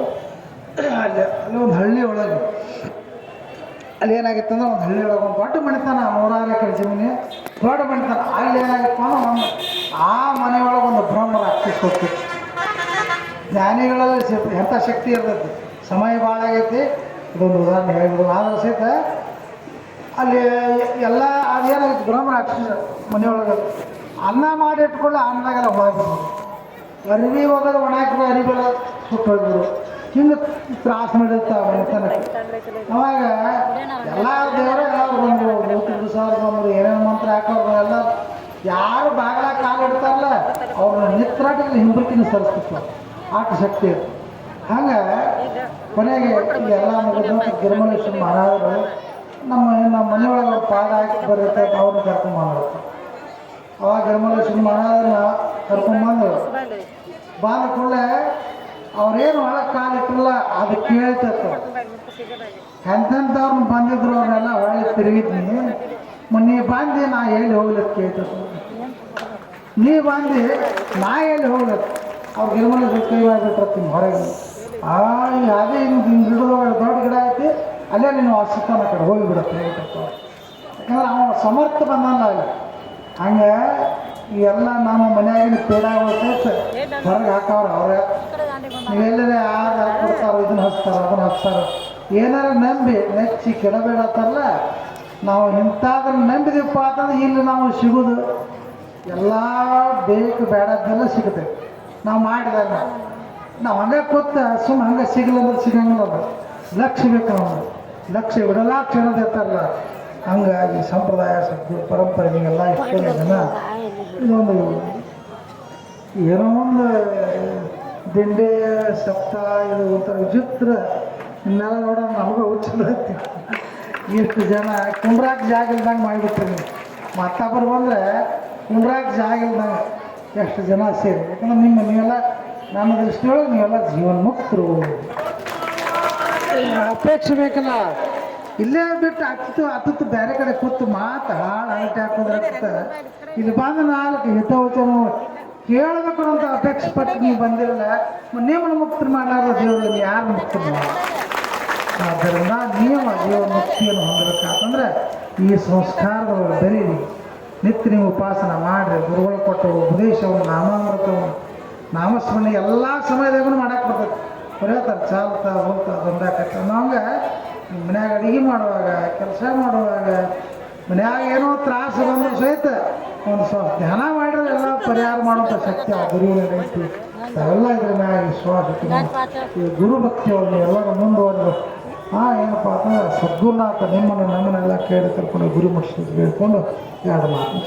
ಅಲ್ಲಿ ಒಂದು ಹಳ್ಳಿ ಒಳಗೆ ಅಲ್ಲಿ ಏನಾಗಿತ್ತು ಅಂದ್ರೆ ಒಂದು ಹಳ್ಳಿ ಒಳಗೆ ಒಂದು ದೊಡ್ಡ ಮಣಿತಾನ, 100 ಎಕರೆ ಜಮೀನು ದೊಡ್ಡ ಮಣಿತಾನ. ಅಲ್ಲಿ ಏನಾಗಿತ್ತು ಅಂದ್ರೆ ಆ ಮನೆಯೊಳಗೆ ಒಂದು ಬ್ರಹ್ಮ ರಾಕ್ಷಸ ಹೋಗ್ತಿತ್ತು. ಜ್ಞಾನಿಗಳಲ್ಲಿ ಎಂಥ ಶಕ್ತಿ ಇರ್ತೈತಿ. ಸಮಯ ಭಾಳ ಆಗೈತಿ, ಇದೊಂದು ಉದಾಹರಣೆ ಹೇಳ್ಬೋದು. ಆದ್ರೆ ಸಹಿತ ಅಲ್ಲಿ ಎಲ್ಲ ಅದೇನಾಗಿತ್ತು, ಬ್ರಹ್ಮ ರಾಕ್ಷಸ ಮನೆಯೊಳಗೆ ಅನ್ನ ಮಾಡಿ ಇಟ್ಕೊಳ್ಳಿ, ಅನ್ನದಾಗೆಲ್ಲ ಹೋಗ್ಬಿಡ್ಬೋದು. ಅರಿವಿ ಹೋಗೋದು ಒಣಾಕಿರೋ ಅರಿವೆಲ್ಲ ಸುಟ್ಟು ಹೋಗ್ಬಿಡು. ಹಿಂಗೆ ತ್ರಾಸು ಮಾಡಿರ್ತಾವೆ ಮನೆತನಕ್ಕೆ. ಅವಾಗ ಎಲ್ಲ ದೇವರೇ ಎಲ್ಲರೂ ಬಂದರು, 100 ಬಂದರು, ಏನೇನು ಮಂತ್ರ ಹಾಕೋರು ಎಲ್ಲ. ಯಾರು ಬಾಗಿಲ ಕಾಲು ಇಡ್ತಾರಲ್ಲ ಅವ್ರನ್ನ ನಿತ್ರಾಟಿಗೆ ಹಿಂಬರ್ಕಿನ ಸರಿಸ್ತಿತ್ತು. ಆಟ ಶಕ್ತಿ ಇತ್ತು. ಹಂಗೆ ಕೊನೆಗೆ ಎಲ್ಲ ಮುಗಿದ ಗಿರಿಮಲ್ಲೇಶ್ವರ ಮಹಾರಾಜರು ನಮ್ಮ ಮನೆಯೊಳಗೆ ಪಾದ ಹಾಕಿ ಬರುತ್ತೆ, ಅವ್ರನ್ನ ಕರ್ಕೊಂಬಂದರು. ಅವಾಗ ಗಿರಿಮಲ್ಲೇಶ್ವರ ಮಹಾರಾಜರನ್ನ ಕರ್ಕೊಂಬಂದು ಬಂದ ಕೂಡಲೇ ಅವ್ರೇನು ಒಳಗೆ ಕಾಲಿಟ್ಟಿಲ್ಲ, ಅದು ಕೇಳ್ತಿತ್ತು. ಎಂತೆಂಥವ್ರನ್ನ ಬಂದಿದ್ರು ಅವರೆಲ್ಲ ಒಳಗೆ ತಿರುಗಿದ್ನಿ. ನೀ ಬಂದು ನಾ ಎಲ್ಲಿ ಹೋಗ್ಲಿಕ್ಕೆ ಕೇಳ್ತಿತ್ತು, ನೀ ಬಂದು ನಾ ಎಲ್ಲಿ ಹೋಗ್ಲಿಕ್ಕೆ. ಅವ್ರು ಗಿರಿಮಲ್ಲೇಶ್ವರ ಕೈ ಮಾಡಿಬಿಟ್ಟಿರ್ತೀನಿ ಹೊರಗೆ. ಅದೇ ಹಿಂಗೆ ಗಿಡದ ದೊಡ್ಡ ಗಿಡ ಐತಿ, ಅಲ್ಲೇ ನೀನು ವಾಸಿಸ್ತಾನ ಕಡೆ ಹೋಗಿಬಿಡುತ್ತೆ ಹೇಳ್ತಿರ್ತಾವ. ಯಾಕಂದ್ರೆ ಅವನು ಸಮರ್ಥ ಬಂದಲ್ಲ ಅಲ್ಲಿ. ಹಂಗೆ ಎಲ್ಲ ನಮ್ಮ ಮನೆಯಾಗಿನ ಪೇಡಾಗಳು ಹೊರಗೆ ಹಾಕವ್ರ. ಅವ್ರೆ ನೀವೆಲ್ಲರೇ ಕೊಡ್ತಾರೋ, ಇದನ್ನು ಹಚ್ತಾರೋ, ಅದನ್ನು ಹಚ್ತಾರೋ, ಏನಾರು ನಂಬಿ ನೆಚ್ಚಿ ಕೆಡಬೇಡತ್ತಾರಲ್ಲ. ನಾವು ಇಂಥದನ್ನು ನಂಬಿದೀವಪ್ಪ ಅಂತಂದ್ರೆ ಇಲ್ಲಿ ನಾವು ಸಿಗೋದು ಎಲ್ಲ ಬೇಕು ಬೇಡದ್ದೆಲ್ಲ ಸಿಗುತ್ತೆ. ನಾವು ಮಾಡಿದಾಗ ನಾವು ಹಂಗೆ ಕೂತ ಸುಮ್ಮನೆ ಹಂಗೆ ಸಿಗಲಂದ್ರೆ ಸಿಗಂಗಿಲ್ಲ. ಅದು ಲಕ್ಷ್ಯ ಬೇಕು. ನಮಗೆ ಲಕ್ಷ್ಯ ವಿಡಲಾಕ್ಷ ಅನ್ನೋದು ಇರ್ತಾರಲ್ಲ, ಹಂಗಾಗಿ ಸಂಪ್ರದಾಯ ಪರಂಪರೆ ನೀವೆಲ್ಲ ಇಷ್ಟೊಂದು ಜನ ಇದೊಂದು ಏನೋ ಒಂದು ದಿಂಡೆ ಸಪ್ತ ಇದು ಒಂಥರ ವಿಚಿತ್ರ ಇನ್ನೆಲ್ಲ ನೋಡೋಣ ನಮಗೂ ಹುಚ್ಚದ ಇಷ್ಟು ಜನ ಕುಂಡ್ರಾಕ್ ಜಾಗ ಇಲ್ದಂಗೆ ಮಾಡಿಬಿಟ್ರಿ ನೀವು ಮತ್ತೊಬ್ಬರು ಬಂದರೆ ಕುಂಡ್ರಾಕ್ ಜಾಗ ಇಲ್ದಂಗೆ ಎಷ್ಟು ಜನ ಸೇರಿ ಯಾಕಂದ್ರೆ ನೀವೆಲ್ಲ ನನ್ನ ದೃಷ್ಟಿಯೊಳಗೆ ನೀವೆಲ್ಲ ಜೀವನ್ಮುಕ್ತರು. ಅಪೇಕ್ಷೆ ಬೇಕಲ್ಲ, ಇಲ್ಲೇ ಬಿಟ್ಟು ಹತ್ತಿತ್ತು ಬೇರೆ ಕಡೆ ಕೂತು ಮಾತು ಹಾಳು ಹರಟೆ ಹಾಕೋದ್ರಕ್ತ ಇಲ್ಲಿ ಬಂದು ನಾಲ್ಕು ಹಿತವಚನ ಕೇಳಬೇಕು ಅಂತ ಅಪೇಕ್ಷೆ ಪಟ್ಟು ನೀವು ಬಂದಿರಲ್ಲ, ನಿಮ್ಮನ್ನು ಮುಕ್ತರು ಮಾಡಲಾರ ದೇವರಲ್ಲಿ ಯಾರು ಮುಕ್ತರು ಮಾಡಿ. ಆದ್ದರಿಂದ ನಿಯಮ ಜೀವನ ಮುಕ್ತಿಯನ್ನು ಹೊಂದಬೇಕಾತಂದ್ರೆ ಈ ಸಂಸ್ಕಾರಗಳು ಬೆಳೀಲಿ. ನಿತ್ಯ ನೀವು ಉಪಾಸನ ಮಾಡಿರಿ, ಗುರುಗಳು ಕೊಟ್ಟು ಉಪದೇಶವನ್ನು ನಾಮಾಮೃತವನ್ನು ನಾಮಸ್ಮರಣೆ ಎಲ್ಲ ಸಮಯದಾಗೂ ಮಾಡಕ್ಕೆ ಬರ್ತದೆ. ಹೇಳ್ತಾರೆ ಚಾಲ್ತಾ ಹೋಗ್ತಾ ಬಂದಾಕತ್ತ ನಮ್ಗೆ ಮನ್ಯಾಗ ಅಡುಗೆ ಮಾಡುವಾಗ ಕೆಲಸ ಮಾಡುವಾಗ ಮನ್ಯಾಗ ಏನೋ ತ್ರಾಸು ಬಂದರೂ ಸಹಿತ ಒಂದು ಸ್ವಲ್ಪ ಧ್ಯಾನ ಮಾಡಿದ್ರೆ ಎಲ್ಲ ಪರಿಹಾರ ಮಾಡುವಂಥ ಶಕ್ತಿ ಆ ಗುರುವಿನ ಐತಿ. ಅವೆಲ್ಲ ಇದ್ರ ಮ್ಯಾಗ ವಿಶ್ವಾಸ ಈ ಗುರು ಭಕ್ತಿಯವ್ರನ್ನ ಎಲ್ಲರೂ ಮುಂದುವರೆದು ಏನಪ್ಪ ಅಂತಂದ್ರೆ ಸದ್ಗುರುನಾಥ ನಿಮ್ಮನ್ನು ನಮ್ಮನ್ನೆಲ್ಲ ಕೇಳಿ ಕರ್ಕೊಂಡು ಗುರು ಮುಟ್ಟಿಸಿ ಹೇಳ್ಕೊಂಡು ಎರಡು ಮಾತು